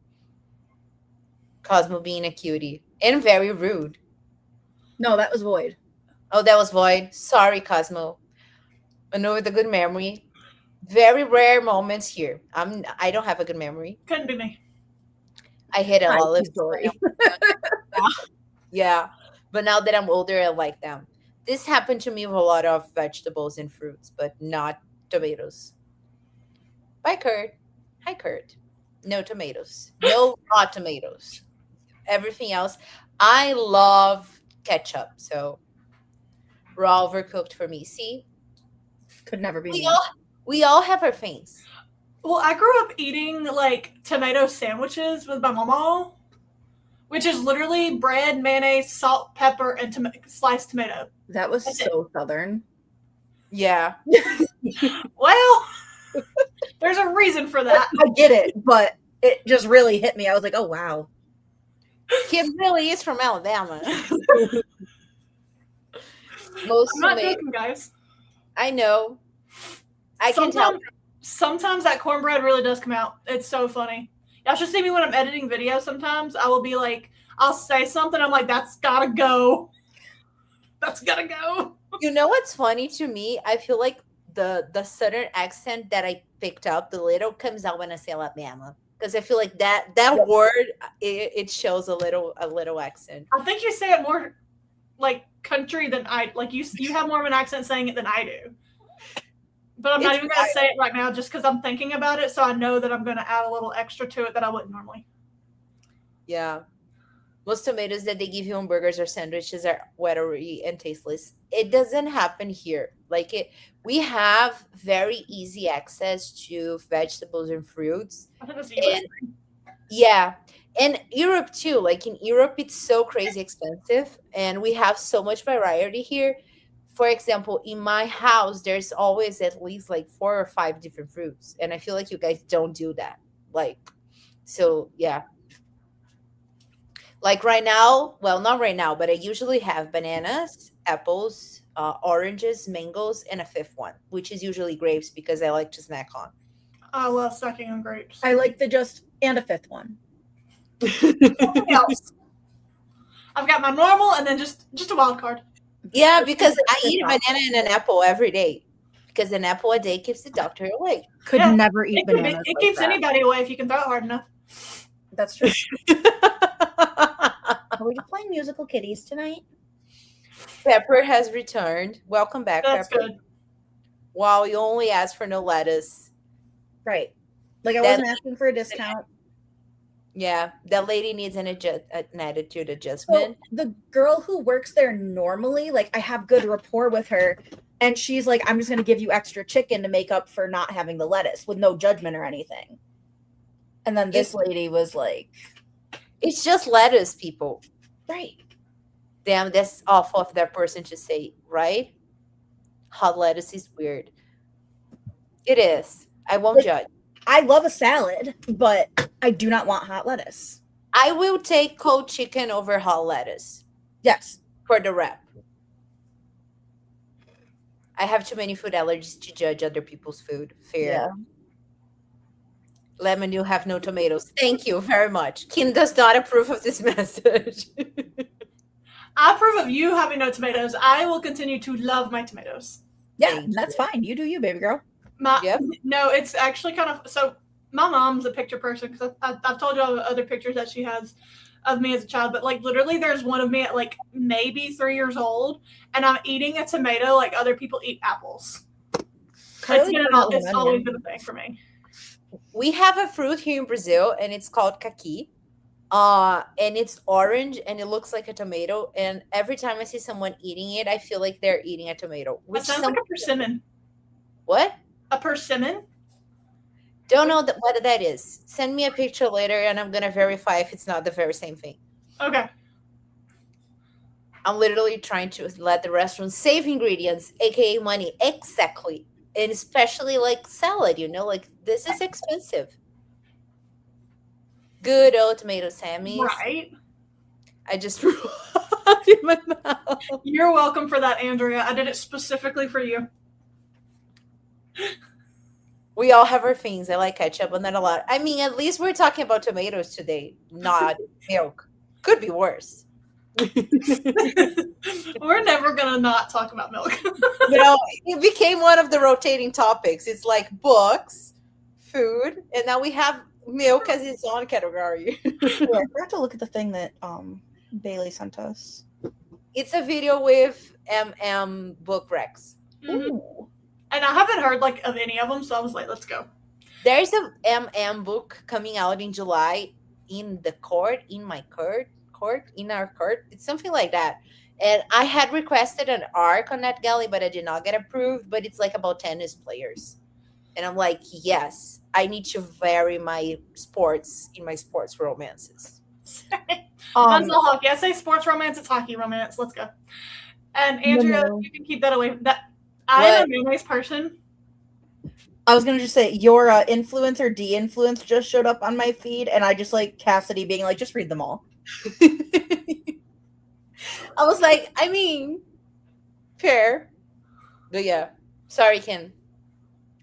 Cosmo being a cutie and very rude. No, that was Void. Oh, that was Void. Sorry, Cosmo. I know with a good memory. Very rare moments here. I don't have a good memory. Couldn't be me. I hit an olive. Yeah, but now that I'm older, I like them. This happened to me with a lot of vegetables and fruits, but not tomatoes. Bye, Kurt. Hi, Kurt. No tomatoes. No raw tomatoes. Everything else. I love ketchup, so raw overcooked for me. See? Could never be me. We all have our things. Well, I grew up eating like tomato sandwiches with my mama, which is literally bread, mayonnaise, salt, pepper, and sliced tomato. That was so Southern. Yeah. Well, there's a reason for that. I get it, but it just really hit me. I was like, oh, wow. Kid really is from Alabama. I'm not joking, guys. I know. I can tell. Sometimes that cornbread really does come out. It's so funny. Y'all should see me when I'm editing videos. Sometimes I will be like, I'll say something. I'm like, that's gotta go. That's gotta go. You know what's funny to me? I feel like the southern accent that I picked up, the little comes out when I say Alabama. Because I feel like that Yep. word it shows a little accent. I think you say it more like country than I like. You have more of an accent saying it than I do. But I'm not It's even gonna say it right now just because I'm thinking about it, so I know that I'm gonna add a little extra to it that I wouldn't normally. Yeah. Most tomatoes that they give you on burgers or sandwiches are watery and tasteless. It doesn't happen here. Like we have very easy access to vegetables and fruits. I think that's a US And thing. yeah, and Europe too. Like in Europe, it's so crazy expensive, and we have so much variety here. For example, in my house, there's always at least like 4 or 5 different fruits, and I feel like you guys don't do that. Like, so yeah. Like right now, well, not right now, but I usually have bananas, apples, oranges, mangoes, and a fifth one, which is usually grapes because I like to snack on. I love snacking on grapes. I like the just and a fifth one. Something else. I've got my normal and then just a wild card. Yeah, because I eat a banana and an apple every day. Because an apple a day keeps the doctor away. Could Yeah, never eat bananas. It like keeps that. anybody away if you can throw it hard enough. That's true. Are we playing musical kitties tonight? Pepper has returned. Welcome back, That's Pepper. good. Wow, you only asked for no lettuce. Right. Like I That- wasn't asking for a discount. Yeah, that lady needs an attitude So adjustment. the girl who works there normally, like I have good rapport with her, and she's like, I'm just gonna give you extra chicken to make up for not having the lettuce with no judgment or anything. And then this lady was like, It's just lettuce, people. right. Damn, that's awful of that person to say, right? Hot lettuce is weird. It is. I won't Like- judge. I love a salad, but I do not want hot lettuce. I will take cold chicken over hot lettuce Yes. for the wrap. I have too many food allergies to judge other people's food. Fair. Yeah. Lemon, you have no tomatoes. Thank you very much. Kim does not approve of this message. I approve of you having no tomatoes. I will continue to love my tomatoes. Yeah, Thank that's you. fine. You do you, baby girl. Yep. No, it's actually kind of so. My mom's a picture person because I've told you all the other pictures that she has of me as a child, but like literally, there's one of me at like maybe 3 years old, and I'm eating a tomato like other people eat apples. It's always been a thing for me. We have a fruit here in Brazil, and it's called kaki. And it's orange, and it looks like a tomato. And every time I see someone eating it, I feel like they're eating a tomato. That sounds like a persimmon. What? A persimmon? Don't know what that is. Send me a picture later, and I'm gonna verify if it's not the very same thing. Okay. I'm literally trying to let the restaurant save ingredients, aka money. Exactly. And especially like salad, like this is expensive. Good old tomato Sammys. Right. I just threw up in my mouth. You're welcome for that, Andrea. I did it specifically for you. We all have our things. I like ketchup, but not a lot. I mean, at least we're talking about tomatoes today, not milk. Could be worse. We're never gonna not talk about milk. It became one of the rotating topics. It's like books, food, and now we have milk as its own category. Yeah, I forgot to look at the thing that Bailey sent us. It's a video with book recs. Mhm. Ooh. And I haven't heard like of any of them, so I was like, let's go. There's a book coming out in July in our court. It's something like that. And I had requested an arc on that galley, but I did not get approved. But it's like about tennis players. And I'm like, yes, I need to vary my sports romances. Mine's not hockey. I say sports romance, it's hockey romance. Let's go. And Andrea, No. you can keep that away. I am a mayonnaise person. I was gonna just say your influence or de-influence just showed up on my feed, and I just like Cassidy being like, just read them all. I was like, I mean, fair. But yeah. Sorry, Ken.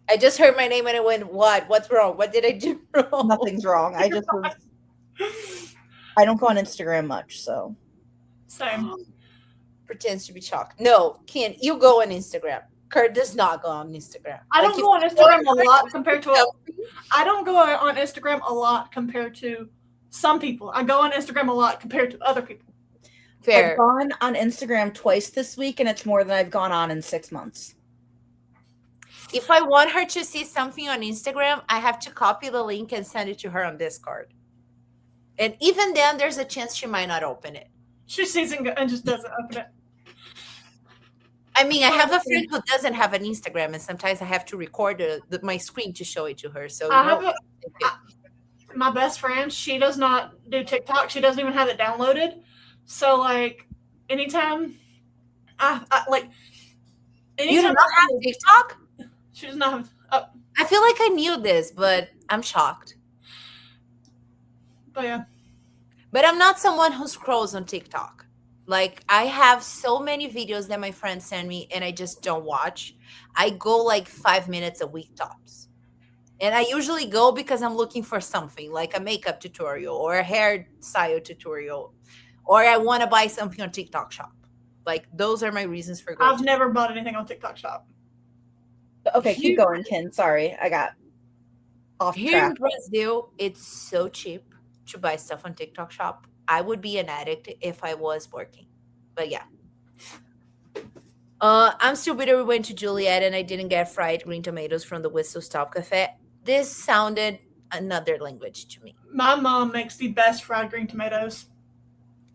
I just heard my name and I went, what? What's wrong? What did I do wrong? Nothing's wrong. I just I don't go on Instagram much, so Same. pretends to be shocked. No, Ken, you go on Instagram. Kurt does not go on Instagram. I Like, don't if go on you Instagram go a lot compared to something- I don't go on Instagram a lot compared to some people. I go on Instagram a lot compared to other people. fair. I've gone on Instagram twice this week, and it's more than I've gone on in 6 months. If I want her to see something on Instagram, I have to copy the link and send it to her on Discord. And even then, there's a chance she might not open it. She sees it and just doesn't open it. I mean, I have a friend who doesn't have an Instagram, and sometimes I have to record my screen to show it to her. So, my best friend, she does not do TikTok. She doesn't even have it downloaded. So, like, anytime you do not have TikTok? She does not have. I feel like I knew this, but I'm shocked. But yeah. But I'm not someone who scrolls on TikTok. Like, I have so many videos that my friends send me and I just don't watch. I go like 5 minutes a week tops. And I usually go because I'm looking for something like a makeup tutorial or a hairstyle tutorial, or I want to buy something on TikTok Shop. Like, those are my reasons for going. I've never bought anything on TikTok Shop. Okay, keep going, Ken. Sorry, I got off Here in track. Brazil, it's so cheap to buy stuff on TikTok Shop. I would be an addict if I was working. But yeah. I'm still bitter we went to Juliet and I didn't get fried green tomatoes from the Whistle Stop Cafe. This sounded another language to me. My mom makes the best fried green tomatoes.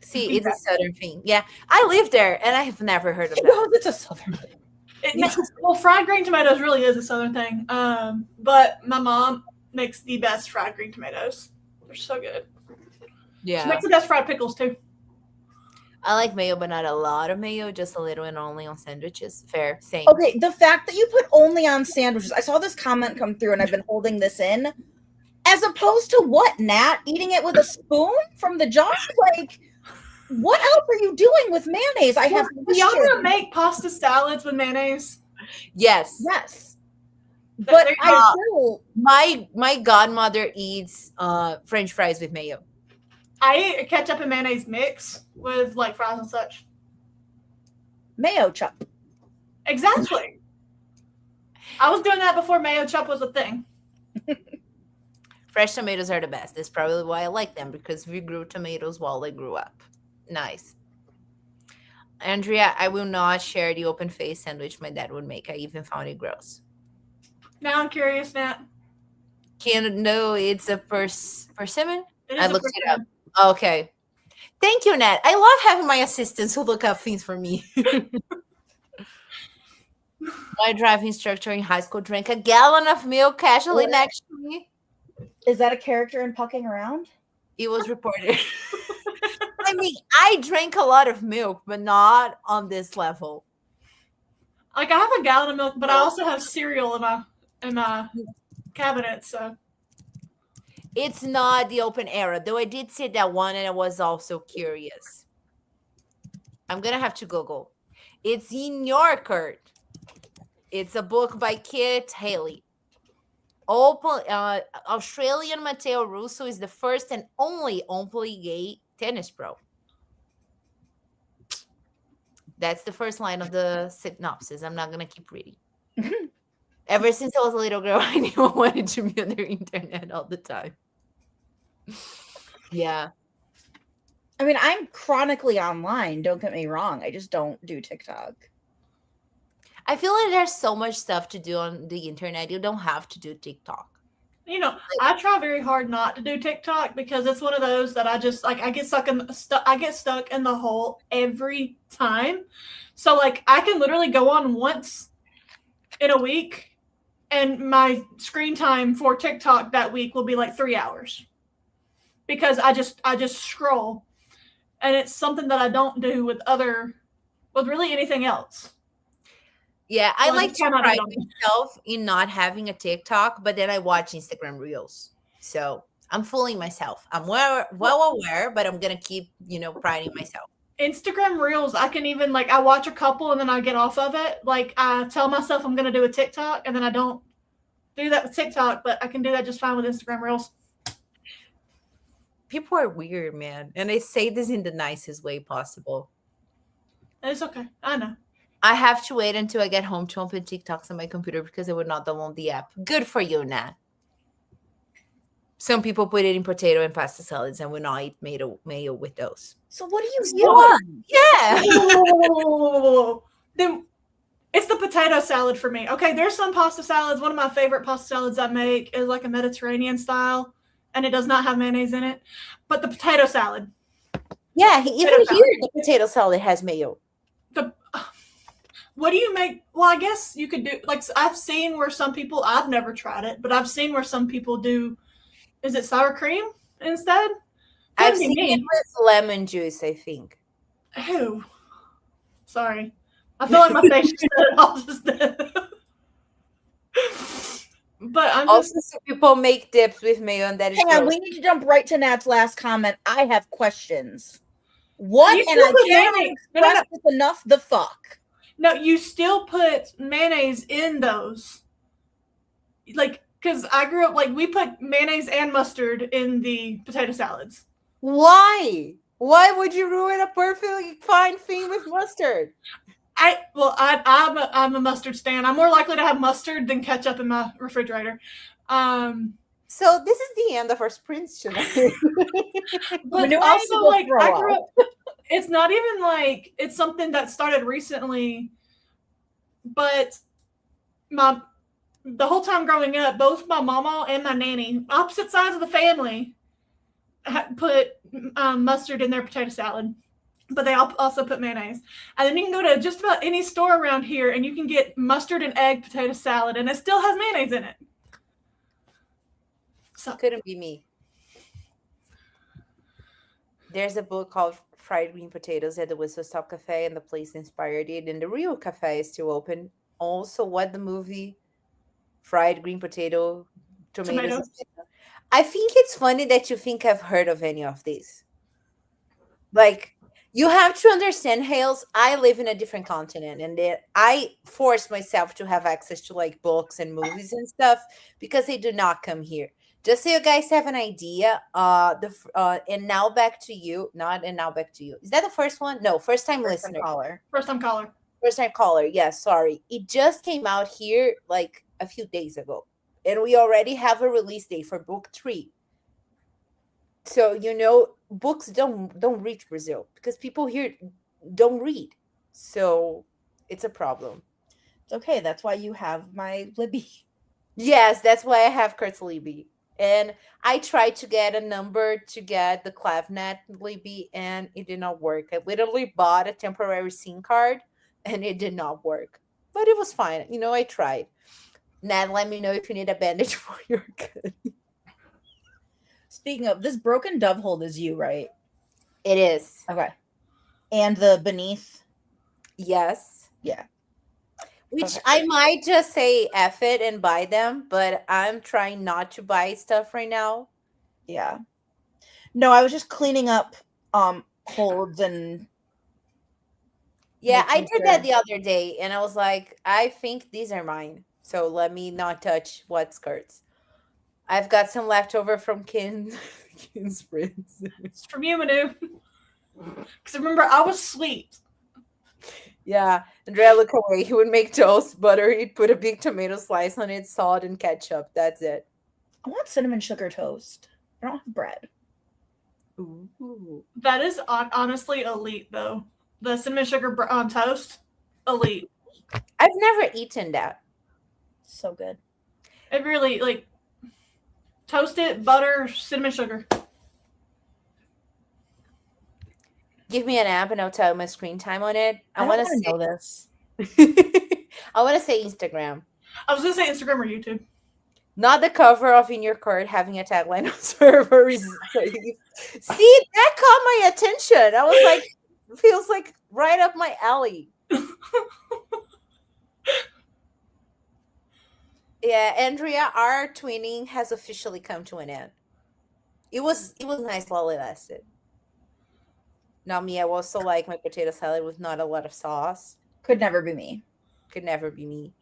See, it's a southern thing. Yeah, I live there and I have never heard of that. No, it's a southern thing. Well, fried green tomatoes really is a southern thing. But my mom makes the best fried green tomatoes. They're so good. She Yeah. makes the best fried pickles too. I like mayo, but not a lot of mayo, just a little and only on sandwiches. Fair, same. Okay, the fact that you put only on sandwiches, I saw this comment come through and I've been holding this in. As opposed to what, Nat? Eating it with a spoon from the jar? Like, what else are you doing with mayonnaise? I have Do y'all questions. ever make pasta salads with mayonnaise? Yes. Yes. But There you I go. still My godmother eats French fries with mayo. I eat a ketchup and mayonnaise mix with like fries and such. mayo chop. Exactly. I was doing that before mayo chup was a thing. Fresh tomatoes are the best. That's probably why I like them, because we grew tomatoes while I grew up. Nice. Andrea, I will not share the open face sandwich my dad would make. I even found it gross. Now I'm curious, Nat. No, it's a persimmon. It I a looked it persimmon. up. Okay. Thank you, Nat. I love having my assistants who look up things for me. My driving instructor in high school drank a gallon of milk casually next to me. Is that a character in Pucking Around? It was reported. I mean, I drank a lot of milk, but not on this level. Like I have a gallon of milk, but I also have cereal in my cabinet. So It's not the open era, though I did see that one and I was also curious. I'm going to have to Google. It's in Yorker. It's a book by Kit Haley. Australian Matteo Russo is the first and only openly gay tennis pro. That's the first line of the synopsis. I'm not going to keep reading. Ever since I was a little girl, I knew I wanted to be on the internet all the time. Yeah. I mean, I'm chronically online. Don't get me wrong. I just don't do TikTok. I feel like there's so much stuff to do on the internet. You don't have to do TikTok. you know, I try very hard not to do TikTok because it's one of those that I just like. I get stuck in the hole every time. So like, I can literally go on once in a week, and my screen time for TikTok that week will be like 3 hours because I just scroll, and it's something that I don't do with really anything else. Yeah, I Well, like you to cannot pride do it. myself in not having a TikTok, but then I watch Instagram Reels. So I'm fooling myself. I'm well aware, but I'm gonna keep, priding myself. Instagram Reels, I can even I watch a couple and then I get off of it. Like I tell myself I'm gonna do a TikTok and then I don't do that with TikTok, but I can do that just fine with Instagram Reels. People are weird, man, and I say this in the nicest way possible. It's okay. I know. I have to wait until I get home to open TikToks on my computer because I would not download the app. Good for you, Nat. Some people put it in potato and pasta salads and will not eat mayo with those. So what do you What? want? Yeah. Then it's the potato salad for me. Okay, there's some pasta salads. One of my favorite pasta salads I make is like a Mediterranean style, and it does not have mayonnaise in it. But the potato salad. Yeah, even Potato salad. here, the potato salad has mayo. What do you make? Well, I guess you could do, like, I've seen where some people, I've never tried it, but I've seen where some people do, is it sour cream instead? I've seen it with lemon juice, I think. Ew. Sorry. I feel like my face just said it all just then. But I'm Also, just, some people make dips with mayo, and that is Hang on, gross. we need to jump right to Nat's last comment. I have questions. What? You And still I put can't mayonnaise- express this enough. The fuck? no, you still put mayonnaise in those. Like, because I grew up, like, we put mayonnaise and mustard in the potato salads. Why? Why would you ruin a perfectly fine thing with mustard? I'm a mustard stan. I'm more likely to have mustard than ketchup in my refrigerator. So this is the end of our sprints tonight. But Manu has to also, go like, throw I grew up, it's not even like it's something that started recently, but the whole time growing up, both my mama and my nanny, opposite sides of the family, put mustard in their potato salad, but they also put mayonnaise. And then you can go to just about any store around here and you can get mustard and egg potato salad, and it still has mayonnaise in it. So Couldn't be me. There's a book called Fried Green Potatoes at the Whistle Stop Cafe, and the place inspired it. And the real cafe is still open. Also, what the movie Fried Green Potato Tomatoes. I think it's funny that you think I've heard of any of these. Like, you have to understand, Hales, I live in a different continent, and I force myself to have access to like books and movies and stuff because they do not come here. Just so you guys have an idea, and now back to you. And now back to you. Is that the first one? No, first time listener. First time caller. First time caller. Yes, sorry. It just came out here like a few days ago, and we already have a release date for book 3. So books don't reach Brazil because people here don't read. So it's a problem. It's okay. That's why you have my Libby. Yes, that's why I have Kurt's Libby. And I tried to get a number to get the Clavnet Libby, and it did not work. I literally bought a temporary SIM card, and it did not work. But it was fine. I tried. Nat, let me know if you need a bandage for your cut. Speaking of, this broken dove hold is you, right? It is. Okay. And the beneath? Yes. Yeah. Which Okay. I might just say F it and buy them, but I'm trying not to buy stuff right now. Yeah. No, I was just cleaning up holds and Yeah, I making did that sure. the other day, and I was like, I think these are mine. So let me not touch what skirts. I've got some leftover from Kin's Prince. It's from you, Manu. Because remember, I was sweet. Yeah, Andrea, look away. He would make toast, butter. He'd put a big tomato slice on it, salt, and ketchup. That's it. I want cinnamon sugar toast. I don't have bread. Ooh. That is honestly elite, though. The cinnamon sugar toast, elite. I've never eaten that. So good. It really, like, toast it, butter, cinnamon sugar. Give me an app and I'll tell you my screen time on it. I want to know this. I want to say Instagram. I was going to say Instagram or YouTube. Not the cover of In Your Court having a tagline on server. See, that caught my attention. I was like, feels like right up my alley. Yeah, Andrea, our twinning has officially come to an end. It was nice while it lasted. Now me, I also like my potato salad with not a lot of sauce. Could never be me. Could never be me.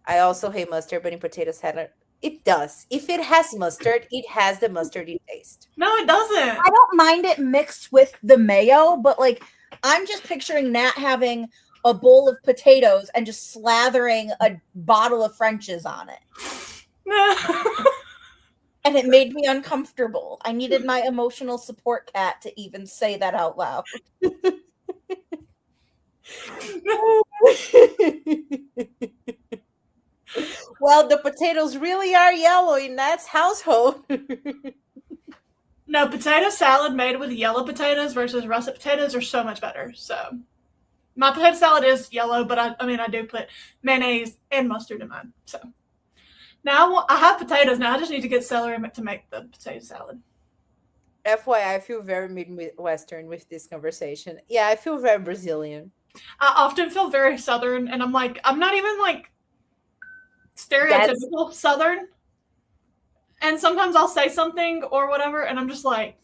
I also hate mustard, but in potato salad, it does. If it has mustard, it has the mustardy taste. No, it doesn't. I don't mind it mixed with the mayo, but like I'm just picturing Nat having a bowl of potatoes and just slathering a bottle of French's on it. And it made me uncomfortable. I needed my emotional support cat to even say that out loud. Well, the potatoes really are yellow in Nat's household. No, potato salad made with yellow potatoes versus russet potatoes are so much better. So my potato salad is yellow, but I do put mayonnaise and mustard in mine. So now I have potatoes. Now I just need to get celery to make the potato salad. FYI, I feel very Midwestern with this conversation. Yeah, I feel very Brazilian. I often feel very Southern, and I'm not even like stereotypical Southern. And sometimes I'll say something or whatever, and I'm just like,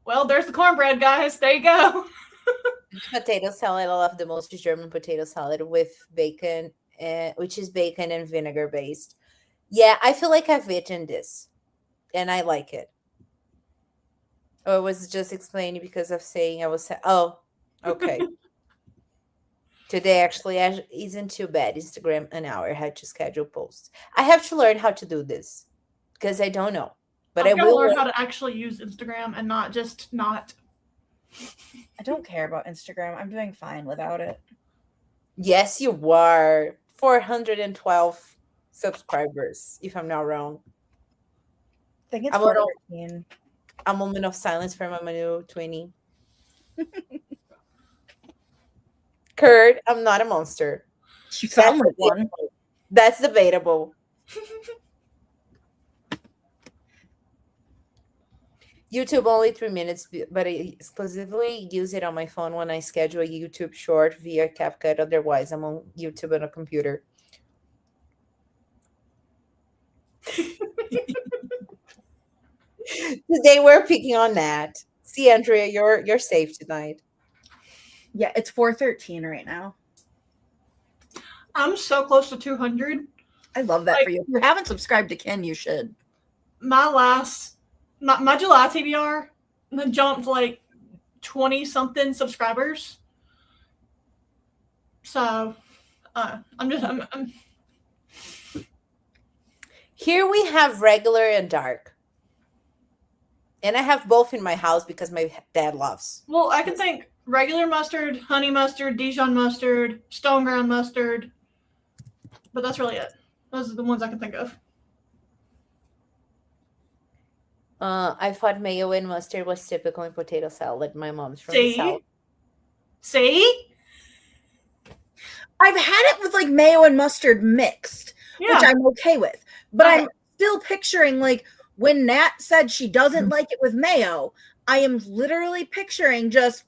well, there's the cornbread, guys. There you go. Potato salad, I love the most German potato salad with bacon, which is bacon and vinegar based. Yeah, I feel like I've eaten this, and I like it. Oh, I was just explaining because of saying oh, okay. Today actually isn't too bad. Instagram an hour. I had to schedule posts. I have to learn how to do this because I don't know. But I will learn how to actually use Instagram and not just not. I don't care about Instagram. I'm doing fine without it. Yes, you are. 412 subscribers, if I'm not wrong. I think it's 413. A moment of silence for my Manu 20. Kurt, I'm not a monster. You sound like one. That's debatable. YouTube only 3 minutes, but I exclusively use it on my phone when I schedule a YouTube short via CapCut. Otherwise, I'm on YouTube on a computer. Today we're picking on that. See, Andrea, you're safe tonight. Yeah, it's 413 right now. I'm so close to 200. I love that for you. If you haven't subscribed to Ken, you should. My July TBR jumped like 20 something subscribers. So I'm Here we have regular and dark. And I have both in my house because my dad loves. Well, I can think regular mustard, honey mustard, Dijon mustard, stone ground mustard. But that's really it. Those are the ones I can think of. I thought mayo and mustard was typical in potato salad. My mom's from the South. See? I've had it with like mayo and mustard mixed, which I'm okay with. But I'm still picturing like when Nat said she doesn't like it with mayo, I am literally picturing just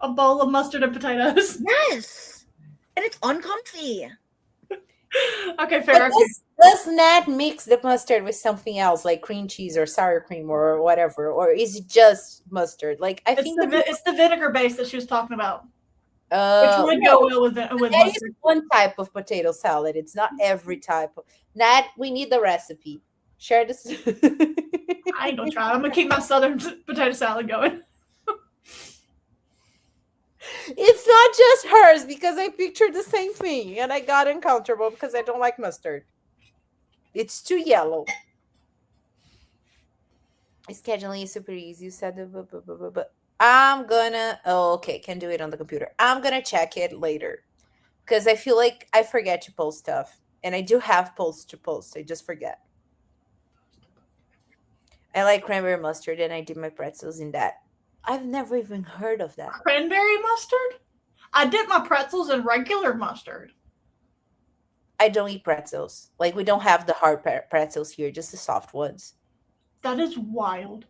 a bowl of mustard and potatoes. Yes. And it's uncomfy. Okay, fair. Does Nat mix the mustard with something else, like cream cheese or sour cream or whatever? Or is it just mustard? Like I think it's the vinegar base that she was talking about. Which would go well with that mustard. Is one type of potato salad. It's not every type. Nat, we need the recipe. Share this. I ain't gonna try. I'm gonna keep my southern potato salad going. It's not just hers because I pictured the same thing and I got uncomfortable because I don't like mustard. It's too yellow. Scheduling is super easy. You said but I'm gonna okay, can do it on the computer. I'm gonna check it later because I feel like I forget to post stuff and I do have posts to post. I just forget. I like cranberry mustard and I did my pretzels in that. I've never even heard of that. Cranberry mustard? I dip my pretzels in regular mustard. I don't eat pretzels. Like we don't have the hard pretzels here, just the soft ones. That is wild.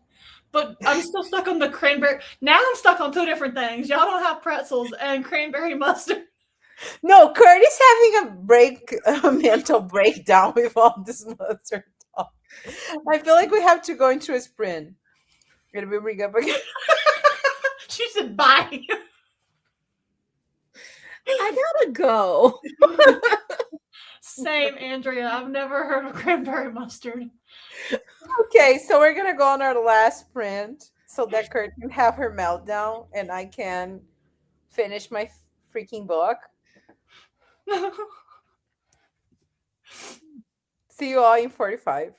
But I'm still stuck on the cranberry. Now I'm stuck on two different things. Y'all don't have pretzels and cranberry mustard. No, Kurt is having a mental breakdown with all this mustard talk. I feel like we have to go into a sprint. Gonna be bring up again. She said bye. I gotta go. Same, Andrea. I've never heard of cranberry mustard. Okay, so we're gonna go on our last sprint so that Kurt can have her meltdown and I can finish my freaking book. See you all in 45.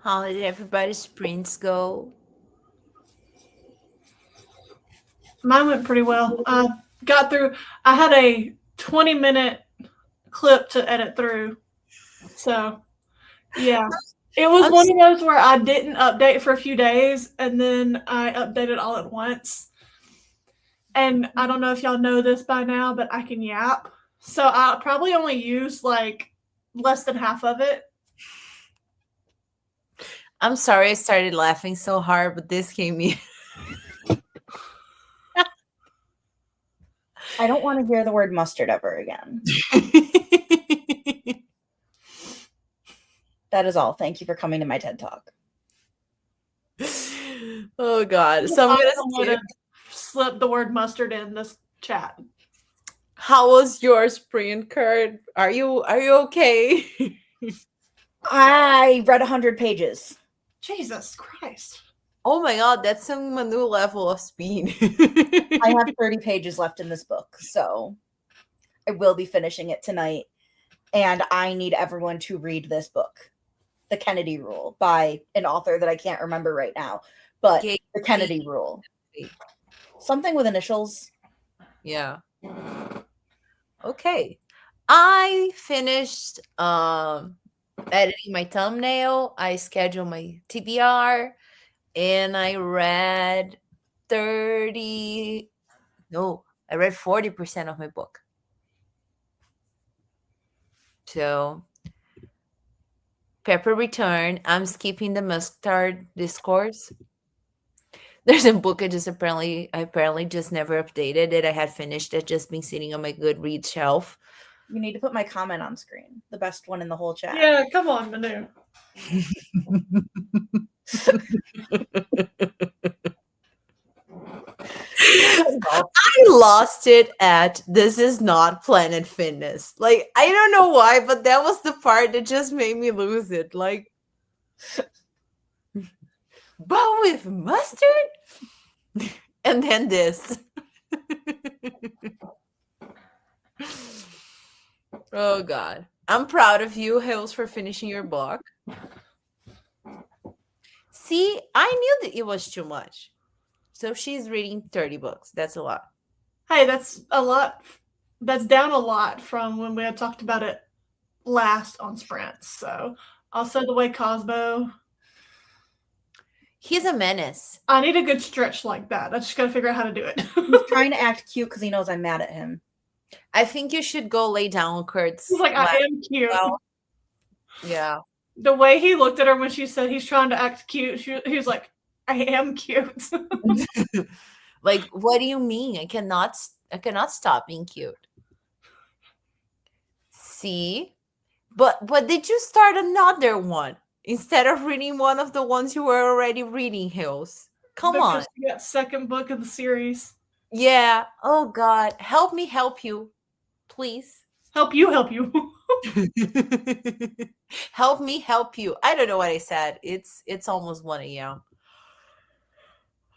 How did everybody's sprints go? Mine went pretty well. I got through. I had a 20-minute clip to edit through. So, yeah. It was I'm one of those where I didn't update for a few days and then I updated all at once. And I don't know if y'all know this by now, but I can yap. So I probably only used like less than half of it. I'm sorry I started laughing so hard, but this came in. I don't want to hear the word mustard ever again. That is all. Thank you for coming to my TED Talk. Oh God. So I'm gonna slip the word mustard in this chat. How was your sprint, Kurt? Are you okay? I read 100 pages. Jesus Christ. Oh my God, that's a Manu level of speed. I have 30 pages left in this book, so I will be finishing it tonight. And I need everyone to read this book, The Kennedy Rule, by an author that I can't remember right now. But The Kennedy Rule. Something with initials. Yeah. Okay. I finished editing my thumbnail. I scheduled my TBR. And I read 40% of my book. So, Pepper Return. I'm skipping the Mustard Discourse. There's a book I apparently just never updated it. I had finished it, just been sitting on my Goodreads shelf. You need to put my comment on screen. The best one in the whole chat. Yeah, come on, Manu. I lost it at This Is Not Planet Fitness. Like, I don't know why, but that was the part that just made me lose it. Like, but with mustard? And then this. Oh God. I'm proud of you, Hills, for finishing your book. See, I knew that it was too much. So she's reading 30 books. That's a lot. Hey, that's a lot. That's down a lot from when we had talked about it last on sprints. So also the way Cosmo. He's a menace. I need a good stretch like that. I just got to figure out how to do it. He's trying to act cute because he knows I'm mad at him. I think you should go lay down, Kurt's. He's like, I am cute. Well, yeah. The way he looked at her when she said he's trying to act cute, he was like, I am cute. Like, what do you mean? I cannot stop being cute. See? But did you start another one instead of reading one of the ones you were already reading, Hills? Come on. You got second book of the series. Yeah. Oh God. Help me help you. Please. Help you. Help me help you. I don't know what I said. It's almost 1 a.m.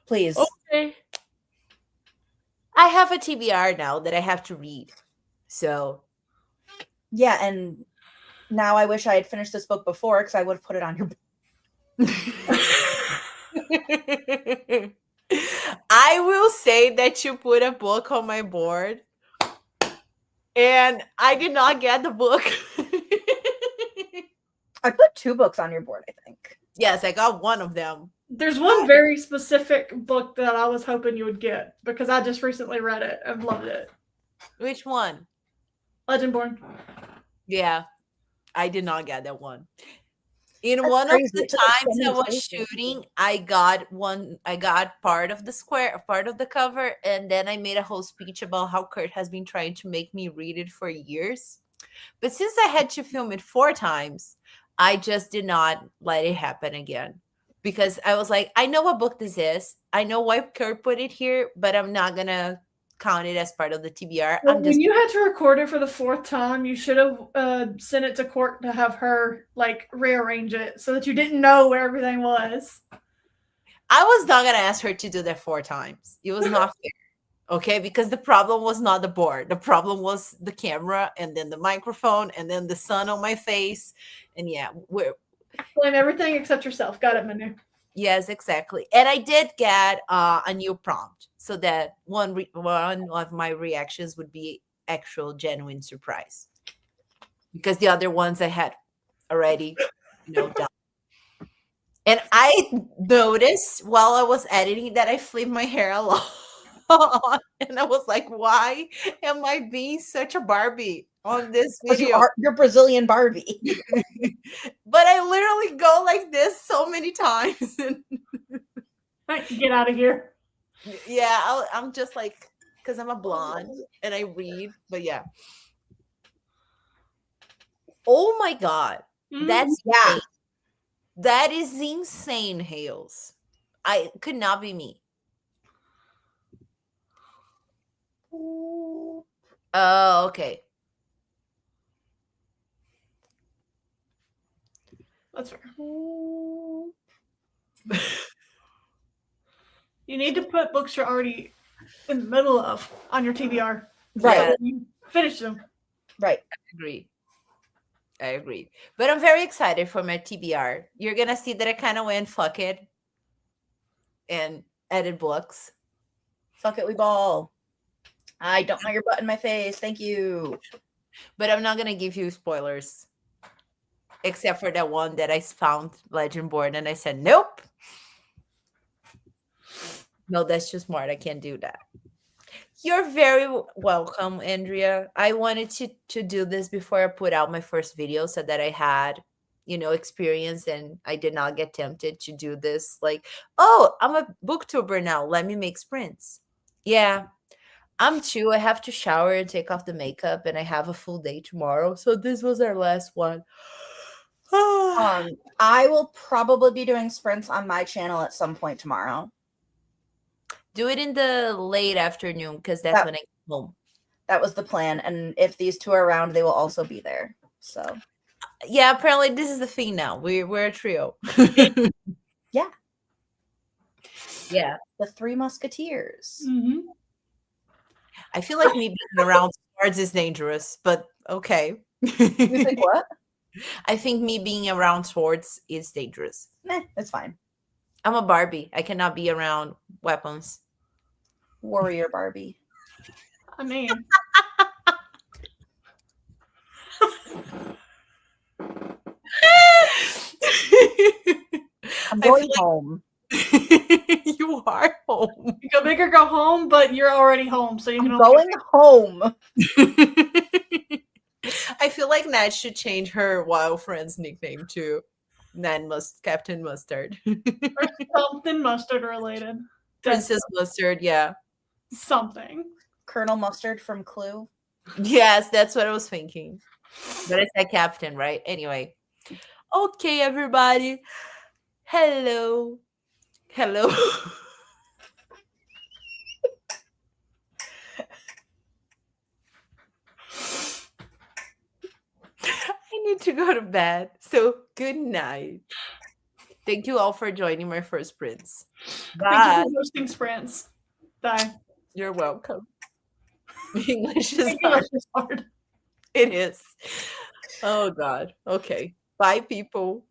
Please. Okay. I have a TBR now that I have to read. So. Yeah, and now I wish I had finished this book before because I would have put it on your I will say that you put a book on my board and I did not get the book. I put 2 books on your board, I think. Yes, I got one of them. There's one very specific book that I was hoping you would get because I just recently read it and loved it. Which one? Legendborn. Yeah, I did not get that one. In That's one crazy. of the times I was shooting, I got part of the cover, and then I made a whole speech about how Kurt has been trying to make me read it for years. But since I had to film it 4 times, I just did not let it happen again. Because I was like, I know what book this is. I know why Kurt put it here, but I'm not going to count it as part of the TBR. Well, when you had to record it for the 4th time, you should have sent it to Court to have her like rearrange it so that you didn't know where everything was. I was not going to ask her to do that 4 times. It was not fair. Okay, because the problem was not the board. The problem was the camera and then the microphone and then the sun on my face. And yeah, Blame everything except yourself. Got it, Manu. Yes, exactly. And I did get a new prompt so that one of my reactions would be actual genuine surprise because the other ones I had already, done. And I noticed while I was editing that I flipped my hair a lot. And I was like, why am I being such a Barbie on this 'Cause video? you're Brazilian Barbie. But I literally go like this so many times. Right, get out of here. Yeah, I'm just like, because I'm a blonde and I read, but yeah. Oh my God. That's Yeah. insane. That is insane, Hales. I could not be me. Oh, okay. That's fair. You need to put books you're already in the middle of on your TBR. Right. Yeah. So that you finish them. Right. I agree. But I'm very excited for my TBR. You're gonna see that I kind of went fuck it and edit books. Fuck it, we ball. I don't want your butt in my face. Thank you. But I'm not gonna give you spoilers. Except for that one that I found Legendborn and I said, nope. No, that's too smart. I can't do that. You're very welcome, Andrea. I wanted to do this before I put out my first video so that I had, experience and I did not get tempted to do this. Like, oh, I'm a booktuber now. Let me make sprints. Yeah, I'm too. I have to shower and take off the makeup and I have a full day tomorrow. So this was our last one. I will probably be doing sprints on my channel at some point tomorrow. Do it in the late afternoon because that's when I get home. That was the plan. And if these two are around, they will also be there. So yeah, apparently this is the thing now. We're a trio. Yeah. Yeah. The Three Musketeers. Mm-hmm. I feel like me being around swords is dangerous, but okay. You think what? I think me being around swords is dangerous. It's fine. I'm a Barbie. I cannot be around weapons. Warrior Barbie. I mean, I'm going home. You are home. you go big or go home, but you're already home, so you can I'm going home. I feel like Nat should change her Wild Friends nickname to Captain Mustard. or something mustard related. Princess Mustard, yeah. Something. Colonel Mustard from Clue. Yes, that's what I was thinking. But it's a captain, right? Anyway. Okay, everybody. Hello. Hello. I need to go to bed. So good night. Thank you all for joining my first sprints. Bye. Thank you for hosting sprints. Bye. You're welcome. English is hard. English is hard. It is. Oh God. Okay. Bye, people.